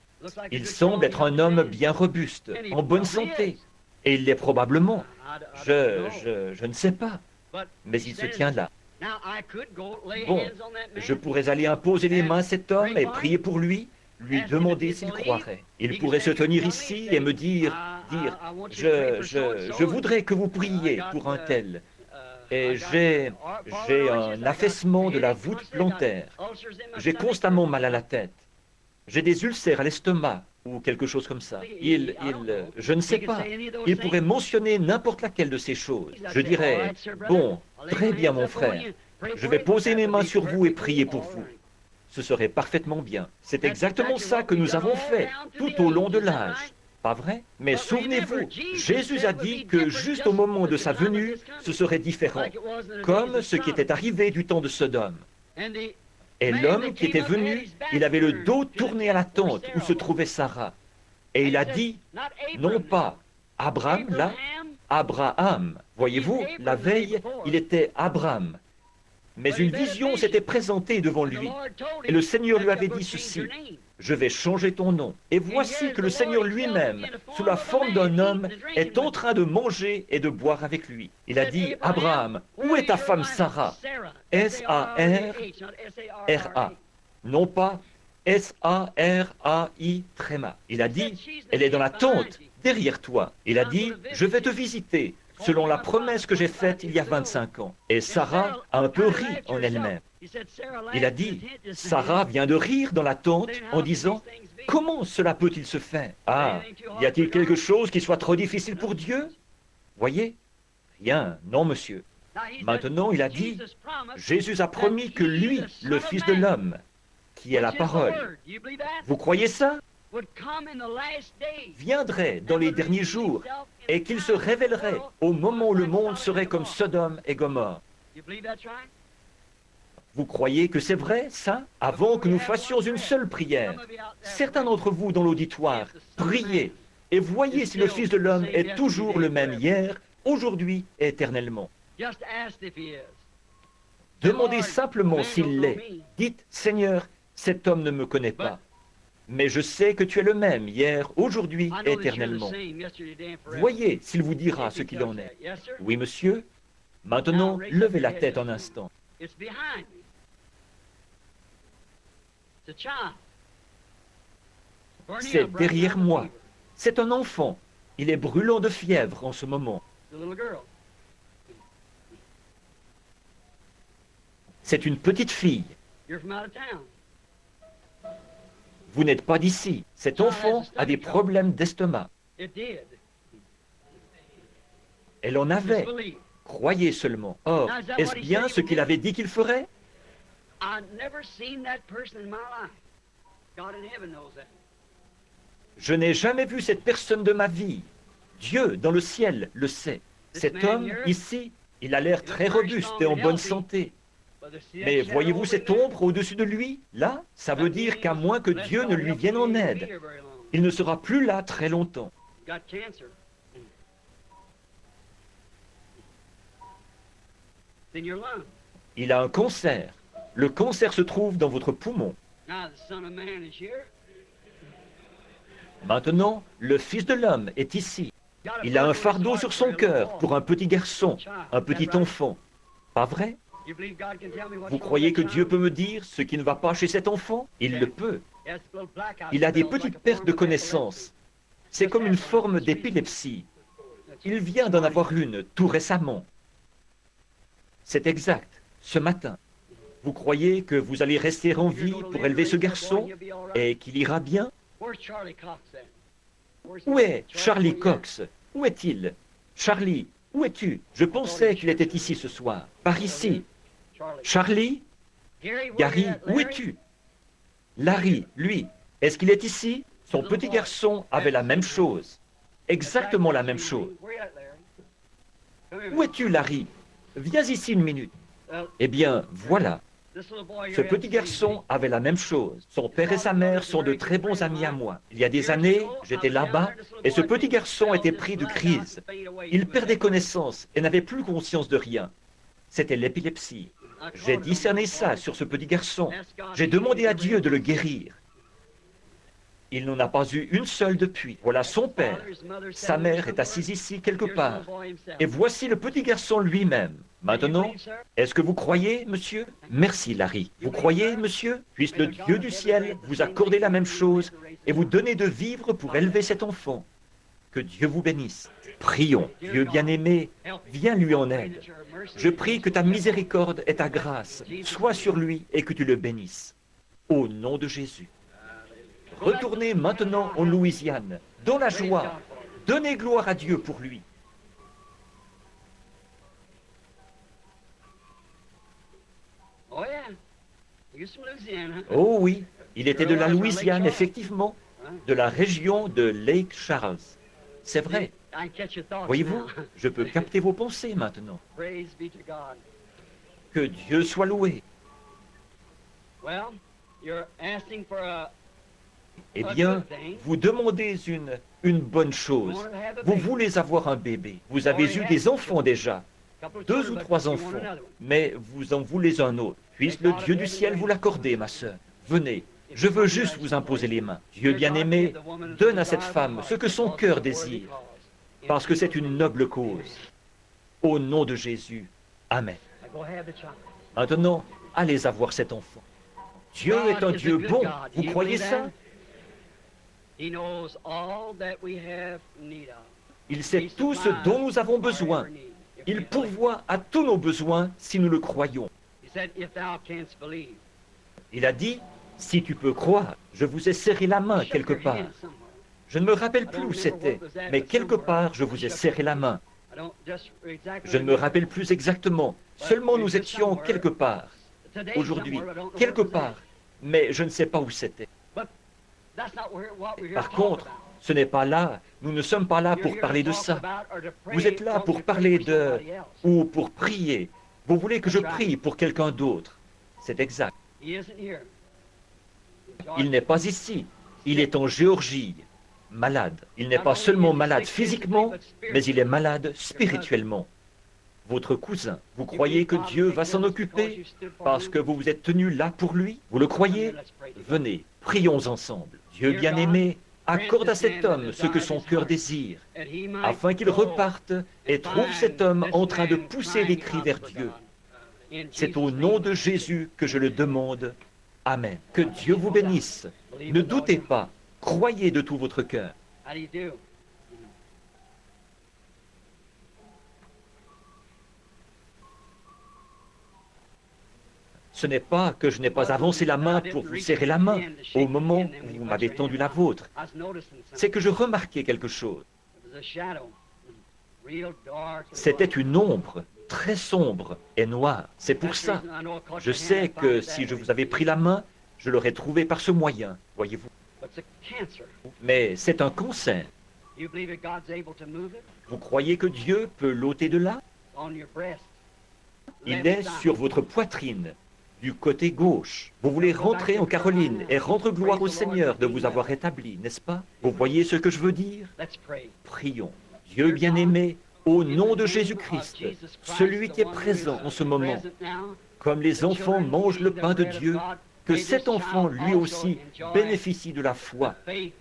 Il semble être un homme bien robuste, en bonne santé. Et il l'est probablement. Je ne sais pas. Mais il se tient là. Bon, je pourrais aller imposer les mains à cet homme et prier pour lui demander s'il croirait. Il pourrait se tenir ici et me dire, je voudrais que vous priez pour un tel. Et j'ai un affaissement de la voûte plantaire. J'ai constamment mal à la tête. J'ai des ulcères à l'estomac ou quelque chose comme ça. Je ne sais pas. Il pourrait mentionner n'importe laquelle de ces choses. Je dirais, bon, très bien mon frère, je vais poser mes mains sur vous et prier pour vous. Ce serait parfaitement bien. C'est exactement ça que nous avons fait tout au long de l'âge. Pas vrai? Mais souvenez-vous, Jésus a dit que juste au moment de sa venue, ce serait différent, comme ce qui était arrivé du temps de Sodome. Et l'homme qui était venu, il avait le dos tourné à la tente où se trouvait Sarah. Et il a dit, non pas Abraham, là, Abraham. Voyez-vous, la veille, il était Abraham. Mais une vision s'était présentée devant lui. Et le Seigneur lui avait dit ceci, « Je vais changer ton nom. » Et voici que le Seigneur lui-même, sous la forme d'un homme, est en train de manger et de boire avec lui. Il a dit, « Abraham, où est ta femme Sarah ?» S-A-R-R-A. Non pas S-A-R-A-I tréma. Il a dit, « Elle est dans la tente, derrière toi. » Il a dit, « Je vais te visiter. » Selon la promesse que j'ai faite il y a 25 ans. Et Sarah a un peu ri en elle-même. Il a dit, Sarah vient de rire dans la tente en disant, comment cela peut-il se faire? Ah, y a-t-il quelque chose qui soit trop difficile pour Dieu? Voyez? Rien, non monsieur. Maintenant, il a dit, Jésus a promis que lui, le Fils de l'homme, qui est la parole, vous croyez ça? Viendrait dans les derniers jours et qu'il se révélerait au moment où le monde serait comme Sodome et Gomorrhe. Vous croyez que c'est vrai, ça? Avant que nous fassions une seule prière, certains d'entre vous dans l'auditoire, priez et voyez si le Fils de l'homme est toujours le même hier, aujourd'hui et éternellement. Demandez simplement s'il l'est. Dites, Seigneur, cet homme ne me connaît pas. Mais je sais que tu es le même hier, aujourd'hui et éternellement. Voyez s'il vous dira ce qu'il en est. Oui, monsieur. Maintenant, levez la tête un instant. C'est derrière moi. C'est un enfant. Il est brûlant de fièvre en ce moment. C'est une petite fille. Vous n'êtes pas d'ici. Cet enfant a des problèmes d'estomac. Elle en avait. Croyez seulement. Or, est-ce bien ce qu'il avait dit qu'il ferait? Je n'ai jamais vu cette personne de ma vie. Dieu, dans le ciel, le sait. Cet homme, ici, il a l'air très robuste et en bonne santé. Mais voyez-vous cette ombre au-dessus de lui? Là, ça veut dire qu'à moins que Dieu ne lui vienne en aide, il ne sera plus là très longtemps. in your lung. Il a un cancer. Le cancer se trouve dans votre poumon. Now the Son of Man is here. Maintenant, le Fils de l'homme est ici. Il a un fardeau sur son cœur pour un petit garçon, un petit enfant. Pas vrai? You believe God can tell me what's Vous wrong croyez with que that Dieu child? peut me dire ce qui ne va pas chez cet enfant? Il le peut. He has little blackouts Il a des spells like petites a pertes form de of connaissance. C'est comme une forme d'épilepsie. Il vient d'en avoir une tout récemment. C'est exact, ce matin. Vous croyez que vous allez rester en vie pour élever ce garçon et qu'il ira bien? Where's Charlie Cox then? Where's Où est Charlie Cox? Cox? Où est-il? Charlie, où es-tu? Je pensais qu'il était ici ce soir, par ici. Charlie? Gary, où es-tu? Larry, lui, est-ce qu'il est ici? Son petit garçon avait la même chose. Exactement la même chose. Où es-tu, Larry? Viens ici une minute. Eh bien, voilà. Ce petit garçon avait la même chose. Son père et sa mère sont de très bons amis à moi. Il y a des années, j'étais là-bas et ce petit garçon était pris de crise. Il perdait connaissance et n'avait plus conscience de rien. C'était l'épilepsie. J'ai discerné ça sur ce petit garçon. J'ai demandé à Dieu de le guérir. Il n'en a pas eu une seule depuis. Voilà son père. Sa mère est assise ici quelque part. Et voici le petit garçon lui-même. Maintenant, est-ce que vous croyez, monsieur? Merci, Larry. Vous croyez, monsieur? Puisse le Dieu du ciel vous accorder la même chose et vous donner de vivre pour élever cet enfant. Que Dieu vous bénisse. Prions. Dieu bien-aimé, viens lui en aide. Je prie que ta miséricorde et ta grâce soient sur lui et que tu le bénisses. Au nom de Jésus. Retournez maintenant en Louisiane, dans la joie. Donnez gloire à Dieu pour lui. Oh yeah. You're from Louisiana. Oh oui, il était de la Louisiane, effectivement, de la région de Lake Charles. C'est vrai. I can catch your thoughts Voyez-vous, now. je peux capter vos pensées maintenant. Praise be to God. Que Dieu soit loué. Well, you're asking for a Eh bien, vous demandez une bonne chose. Vous voulez avoir un bébé. Vous avez eu des enfants déjà, couple of 2 children, ou but 3 you want enfants, another one. mais vous en voulez un autre. Puisse le Dieu du ciel vous l'accorder, ma sœur. Venez, je veux juste vous imposer les mains. Dieu bien-aimé, donne à cette femme ce que son cœur désire, parce que c'est une noble cause. Au nom de Jésus, Amen. Go have the child. Maintenant, allez avoir cet enfant. Dieu est un Dieu bon. Vous croyez ça? He knows all that we have need of. Il sait tout ce dont nous avons besoin. Il pourvoit à tous nos besoins si nous le croyons. He said, if thou canst believe. Il a dit, si tu peux croire, je vous ai serré la main Shook quelque your part. hand somewhere. Je ne me rappelle plus où c'était, mais quelque part je vous ai serré la main. I don't just exactly Je ne me rappelle plus exactement. Seulement nous étions quelque part, Today, aujourd'hui, somewhere, I don't know quelque where it was part, mais je ne sais pas où c'était. at. But that's not what we're here Par to talk contre, about. ce n'est pas là, nous ne sommes pas là You're pour here parler to de talk ça. about or to pray Vous êtes là something pour to parler pray for de... somebody else. ou pour prier. Vous voulez que je prie pour quelqu'un d'autre. C'est exact. He isn't here. Il n'est pas ici. Il est en Géorgie, malade. Il n'est pas seulement malade physiquement, mais il est malade spirituellement. Votre cousin, vous croyez que Dieu va s'en occuper parce que vous vous êtes tenu là pour lui? Vous le croyez? Venez, prions ensemble. Dieu bien-aimé, accorde à cet homme ce que son cœur désire, afin qu'il reparte et trouve cet homme en train de pousser les cris vers Dieu. C'est au nom de Jésus que je le demande. Amen. Que Dieu vous bénisse. Ne doutez pas, croyez de tout votre cœur. How do you do? Ce n'est pas que je n'ai pas avancé la main pour vous serrer la main au moment où vous m'avez tendu la vôtre. I was noticing C'est something. que je remarquais quelque chose. It was a shadow. Real dark. C'était une ombre très sombre et noire. C'est pour ça. Je sais que si je vous avais pris la main, je l'aurais trouvé par ce moyen, voyez-vous. It's a cancer. Mais c'est un cancer. You believe that God's able to move it? Vous croyez que Dieu peut l'ôter de là? On your breast. Il est sur votre poitrine, du côté gauche. Vous voulez rentrer en Caroline et rendre gloire au Seigneur de vous avoir rétabli, n'est-ce pas? Vous voyez ce que je veux dire? Let's pray. Prions. Dieu bien-aimé, au nom de Jésus-Christ, celui qui est présent en ce moment, comme les enfants mangent le pain de Dieu, que cet enfant lui aussi bénéficie de la foi,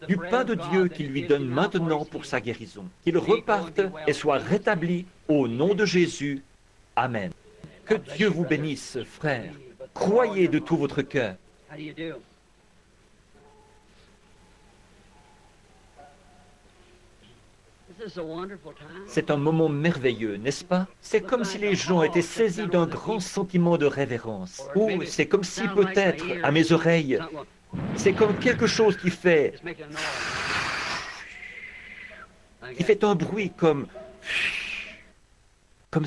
du pain de Dieu qu'il lui donne maintenant pour sa guérison. Qu'il reparte et soit rétabli au nom de Jésus. Amen. Que Dieu vous bénisse, frères. Croyez de tout votre cœur. How do you do? This is a wonderful time. C'est un moment merveilleux, n'est-ce pas? C'est comme si les gens étaient saisis d'un grand sentiment de révérence. Ou c'est comme si peut-être, à mes oreilles, c'est comme quelque chose qui fait It's making a noise. un bruit comme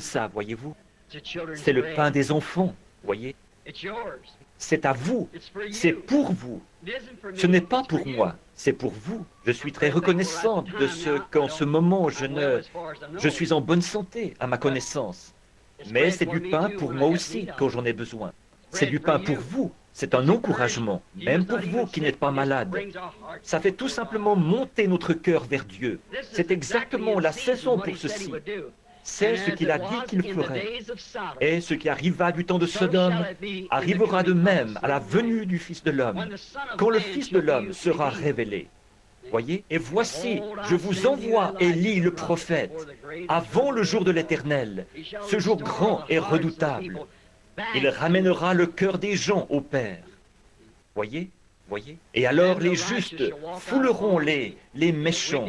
ça, voyez-vous? It's a children's C'est le bread. pain des enfants, voyez? It's yours. C'est à vous, It's for c'est you. pour vous. It isn't for me, Ce n'est pas it's for pour you. moi, c'est pour vous. Je suis très reconnaissante de ce qu'en ce moment je suis en bonne santé à ma connaissance. Mais c'est du pain pour moi aussi quand j'en ai besoin. C'est du pain pour vous. C'est un encouragement, même pour vous qui n'êtes pas malade. Ça fait tout simplement monter notre cœur vers Dieu. C'est exactement la saison pour ceci. C'est ce qu'il a dit qu'il ferait. Et ce qui arriva du temps de Sodome arrivera de même à la venue du Fils de l'homme, quand le Fils de l'homme sera révélé. Voyez? Et voici, je vous envoie Élie le prophète, avant le jour de l'Éternel, ce jour grand et redoutable. Il ramènera le cœur des gens au Père. Voyez? Voyez? Et alors les justes fouleront les méchants,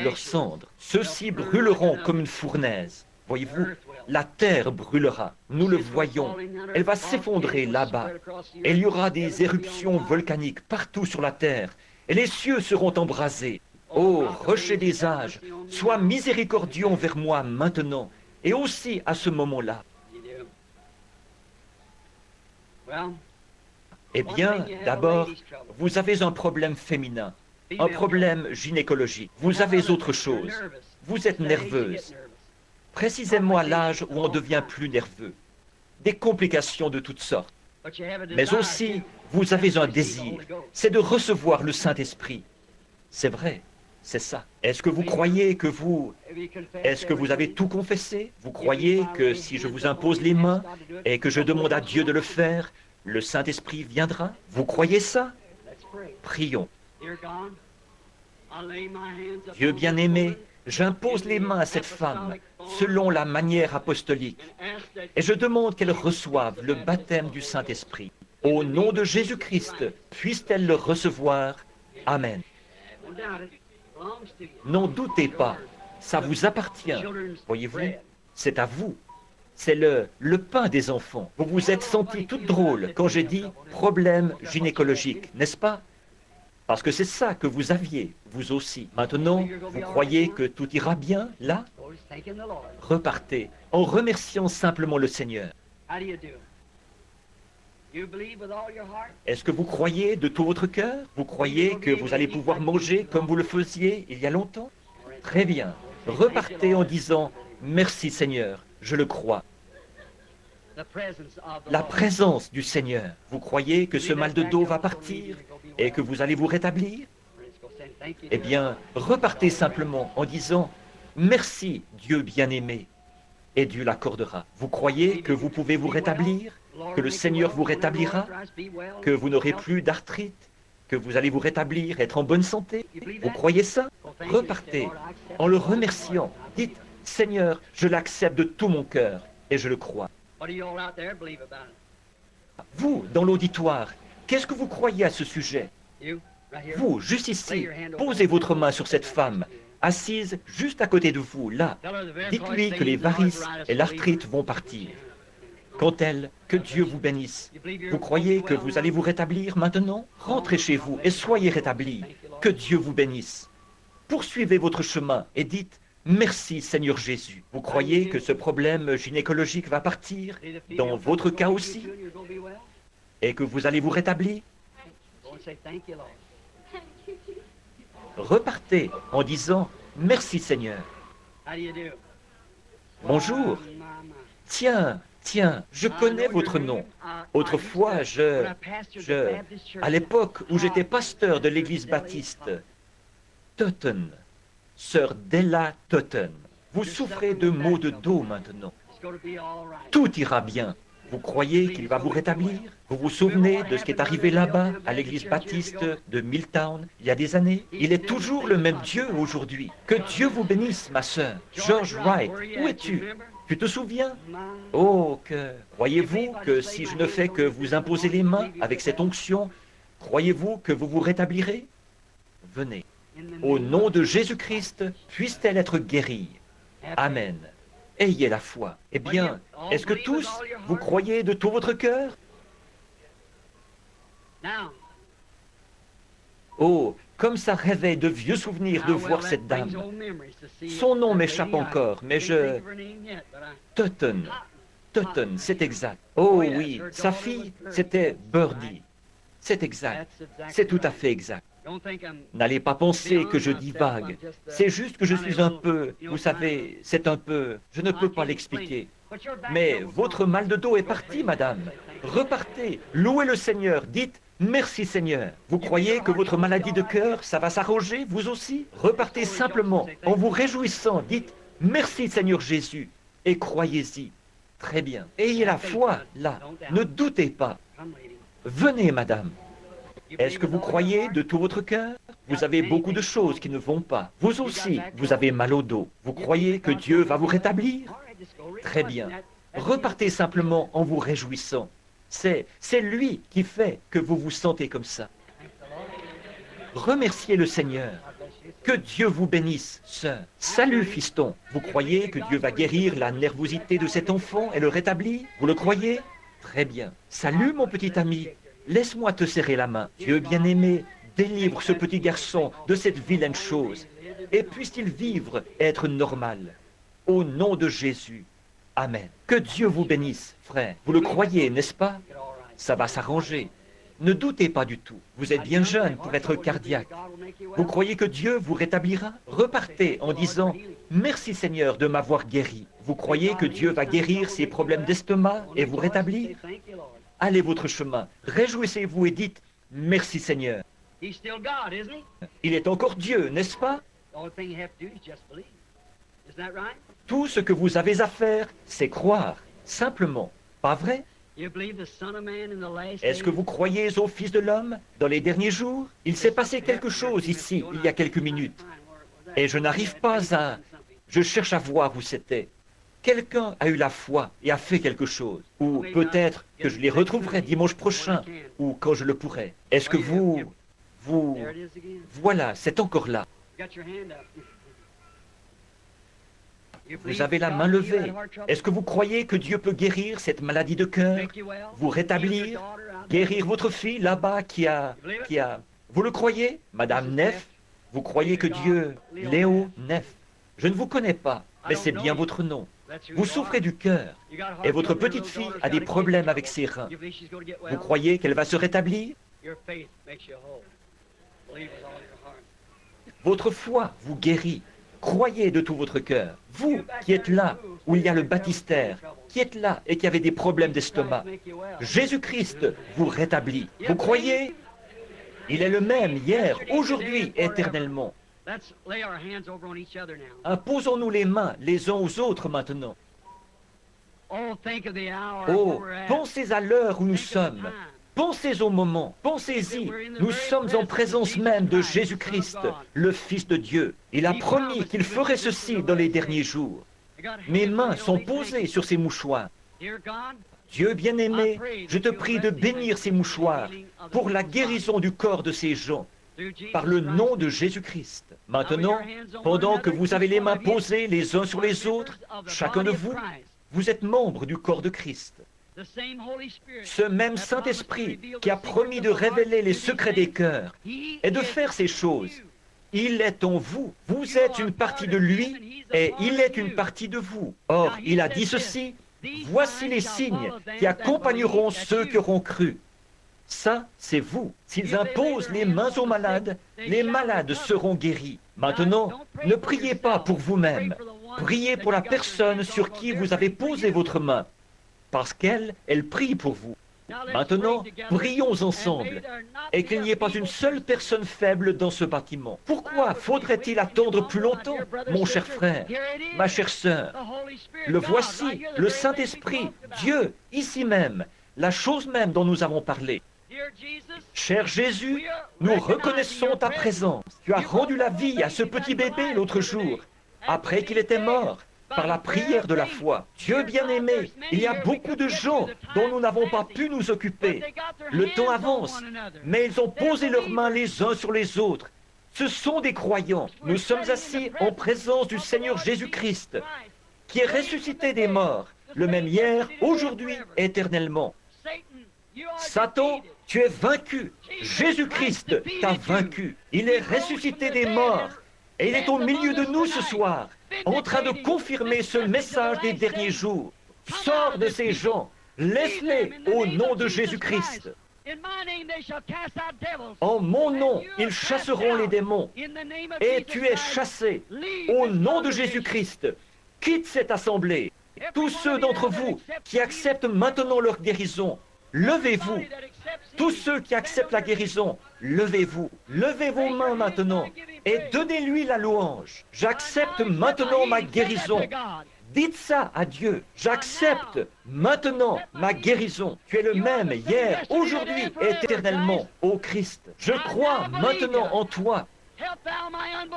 leurs cendres. Ceux-ci brûleront comme une fournaise. Voyez-vous? La terre brûlera. Nous le voyons. Elle va s'effondrer là-bas. Et il y aura des éruptions volcaniques partout sur la terre. Et les cieux seront embrasés. Ô rocher des âges, sois miséricordieux envers moi maintenant, et aussi à ce moment-là. Eh bien, d'abord, vous avez un problème féminin, un problème gynécologique. Vous avez autre chose. Vous êtes nerveuse. Précisément à l'âge où on devient plus nerveux. Des complications de toutes sortes. Mais aussi, vous avez un désir, c'est de recevoir le Saint-Esprit. C'est vrai, c'est ça. Est-ce que vous croyez que Est-ce que vous avez tout confessé? Vous croyez que si je vous impose les mains et que je demande à Dieu de le faire, le Saint-Esprit viendra? Vous croyez ça? Prions. Dieu bien-aimé, j'impose les mains à cette femme selon la manière apostolique et je demande qu'elle reçoive le baptême du Saint-Esprit. Au nom de Jésus-Christ, puisse-t-elle le recevoir. Amen. N'en doutez pas, ça vous appartient. Voyez-vous, c'est à vous. C'est le pain des enfants. Vous vous êtes senti toute drôle quand j'ai dit problème gynécologique, n'est-ce pas? Parce que c'est ça que vous aviez, vous aussi. Maintenant, vous croyez que tout ira bien, là? Repartez en remerciant simplement le Seigneur. Est-ce que vous croyez de tout votre cœur? Vous croyez que vous allez pouvoir manger comme vous le faisiez il y a longtemps? Très bien. Repartez en disant « Merci Seigneur, je le crois ». La présence du Seigneur. Vous croyez que ce mal de dos va partir et que vous allez vous rétablir? Eh bien, repartez simplement en disant « Merci Dieu bien-aimé » et Dieu l'accordera. Vous croyez que vous pouvez vous rétablir? Que le Seigneur vous rétablira? Que vous n'aurez plus d'arthrite? Que vous allez vous rétablir, être en bonne santé? Vous croyez ça? Repartez en le remerciant. Dites « Seigneur, je l'accepte de tout mon cœur et je le crois. » Vous, dans l'auditoire, qu'est-ce que vous croyez à ce sujet? Vous, juste ici, posez votre main sur cette femme, assise juste à côté de vous, là. Dites-lui que les varices et l'arthrite vont partir. Quant elle, que Dieu vous bénisse. Vous croyez que vous allez vous rétablir maintenant? Rentrez chez vous et soyez rétablis. Que Dieu vous bénisse. Poursuivez votre chemin et dites « Merci Seigneur Jésus ». Vous croyez que ce problème gynécologique va partir, dans votre cas aussi, et que vous allez vous rétablir? Repartez en disant « Merci Seigneur ». Bonjour. Tiens, je connais votre nom. Autrefois, à l'époque où j'étais pasteur de l'église baptiste, Totten, sœur Della Totten. Vous souffrez de maux de dos maintenant. Tout ira bien. Vous croyez qu'il va vous rétablir? Vous vous souvenez de ce qui est arrivé là-bas, à l'église baptiste de Milltown, il y a des années? Il est toujours le même Dieu aujourd'hui. Que Dieu vous bénisse, ma sœur. George Wright, où es-tu? Tu te souviens? Oh, croyez-vous que si je ne fais que vous imposer les mains avec cette onction, croyez-vous que vous vous rétablirez? Venez. Au nom de Jésus-Christ, puisse-t-elle être guérie. Amen. Ayez la foi. Eh bien, est-ce que tous, vous croyez de tout votre cœur? Oh, comme ça réveille de vieux souvenirs de voir cette dame. Son nom m'échappe encore, mais Tutton. Tutton, c'est exact. Oh oui, sa fille, c'était Birdie. C'est exact. C'est tout à fait exact. N'allez pas penser que je divague. C'est juste que je suis un peu, vous savez, c'est un peu, je ne peux pas l'expliquer. Mais votre mal de dos est parti, madame. Repartez, louez le Seigneur, dites merci Seigneur. Vous croyez que votre maladie de cœur, ça va s'arranger, vous aussi? Repartez simplement, en vous réjouissant, dites merci Seigneur Jésus, et croyez-y. Très bien. Ayez la foi, là. Ne doutez pas. Venez, madame. Est-ce que vous croyez de tout votre cœur? Vous avez beaucoup de choses qui ne vont pas. Vous aussi, vous avez mal au dos. Vous croyez que Dieu va vous rétablir? Très bien. Repartez simplement en vous réjouissant. C'est lui qui fait que vous vous sentez comme ça. Remerciez le Seigneur. Que Dieu vous bénisse, sœur. Salut, fiston. Vous croyez que Dieu va guérir la nervosité de cet enfant et le rétablir? Vous le croyez? Très bien. Salut, mon petit ami. Laisse-moi te serrer la main. Dieu bien-aimé, délivre ce petit garçon de cette vilaine chose. Et puisse-t-il vivre et être normal. Au nom de Jésus. Amen. Que Dieu vous bénisse, frère. Vous le croyez, n'est-ce pas? Ça va s'arranger. Ne doutez pas du tout. Vous êtes bien jeune pour être cardiaque. Vous croyez que Dieu vous rétablira? Repartez en disant « Merci Seigneur de m'avoir guéri ». Vous croyez que Dieu va guérir ces problèmes d'estomac et vous rétablir? Allez votre chemin, réjouissez-vous et dites « Merci Seigneur ». Il est encore Dieu, n'est-ce pas? Tout ce que vous avez à faire, c'est croire, simplement. Pas vrai? Est-ce que vous croyez au Fils de l'homme dans les derniers jours? Il s'est passé quelque chose ici, il y a quelques minutes. Et je n'arrive pas à... Je cherche à voir où c'était. Quelqu'un a eu la foi et a fait quelque chose. Ou peut-être que je les retrouverai dimanche prochain, ou quand je le pourrai. Est-ce que vous... Voilà, c'est encore là. Vous avez la main levée. Est-ce que vous croyez que Dieu peut guérir cette maladie de cœur? Vous rétablir? Guérir votre fille là-bas qui a... Vous le croyez? Madame Neff? Vous croyez que Dieu... Léo Neff? Je ne vous connais pas, mais c'est bien votre nom. Vous souffrez du cœur et votre petite fille a des problèmes avec ses reins. Vous croyez qu'elle va se rétablir? Votre foi vous guérit. Croyez de tout votre cœur. Vous qui êtes là où il y a le baptistère, qui êtes là et qui avez des problèmes d'estomac, Jésus-Christ vous rétablit. Vous croyez? Il est le même hier, aujourd'hui, éternellement. Imposons-nous les mains les uns aux autres maintenant. Oh, pensez à l'heure où nous sommes. Pensez au moment, pensez-y. Nous sommes en présence même de Jésus-Christ, le Fils de Dieu. Il a promis qu'il ferait ceci dans les derniers jours. Mes mains sont posées sur ces mouchoirs. Dieu bien-aimé, je te prie de bénir ces mouchoirs pour la guérison du corps de ces gens, par le nom de Jésus-Christ. Maintenant, pendant que vous avez les mains posées les uns sur les autres, chacun de vous, vous êtes membre du corps de Christ. Ce même Saint-Esprit qui a promis de révéler les secrets des cœurs et de faire ces choses, il est en vous. Vous êtes une partie de lui et il est une partie de vous. Or, il a dit ceci, « Voici les signes qui accompagneront ceux qui auront cru. » Ça, c'est vous. S'ils imposent les mains aux malades, les malades seront guéris. Maintenant, ne priez pas pour vous-même. Priez pour la personne sur qui vous avez posé votre main, parce qu'elle prie pour vous. Maintenant, prions ensemble et qu'il n'y ait pas une seule personne faible dans ce bâtiment. Pourquoi faudrait-il attendre plus longtemps, mon cher frère, ma chère sœur? Le voici, le Saint-Esprit, Dieu, ici même, la chose même dont nous avons parlé. Cher Jésus, nous reconnaissons ta présence. Tu as rendu la vie à ce petit bébé l'autre jour, après qu'il était mort, par la prière de la foi. Dieu bien-aimé, il y a beaucoup de gens dont nous n'avons pas pu nous occuper. Le temps avance, mais ils ont posé leurs mains les uns sur les autres. Ce sont des croyants. Nous sommes assis en présence du Seigneur Jésus-Christ, qui est ressuscité des morts, le même hier, aujourd'hui, éternellement. Satan, tu es vaincu. Jésus-Christ t'a vaincu. Il est ressuscité des morts. Et il est au milieu de nous ce soir, en train de confirmer ce message des derniers jours. Sors de ces gens. Laisse-les au nom de Jésus-Christ. En mon nom, ils chasseront les démons. Et tu es chassé. Au nom de Jésus-Christ, quitte cette assemblée. Tous ceux d'entre vous qui acceptent maintenant leur guérison, levez-vous. Tous ceux qui acceptent la guérison, levez-vous. Levez vos mains maintenant et donnez-lui la louange. J'accepte maintenant ma guérison. Dites ça à Dieu. J'accepte maintenant ma guérison. Tu es le même hier, aujourd'hui et éternellement, ô Christ. Je crois maintenant en toi.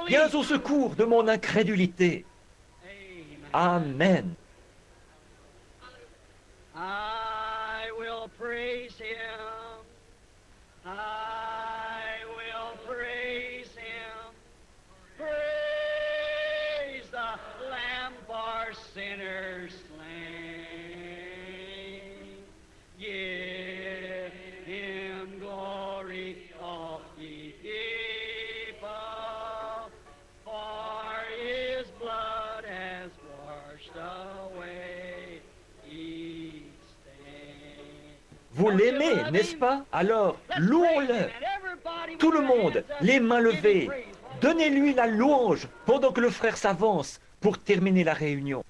Viens au secours de mon incrédulité. Amen. I will praise him. I will praise him. Praise the Lamb for sinners slain. Give him glory, all ye people, for his blood has washed away each stain. Vous l'aimez, n'est-ce pas? Alors, louons-le. Tout le monde, les mains levées. Donnez-lui la louange pendant que le frère s'avance pour terminer la réunion.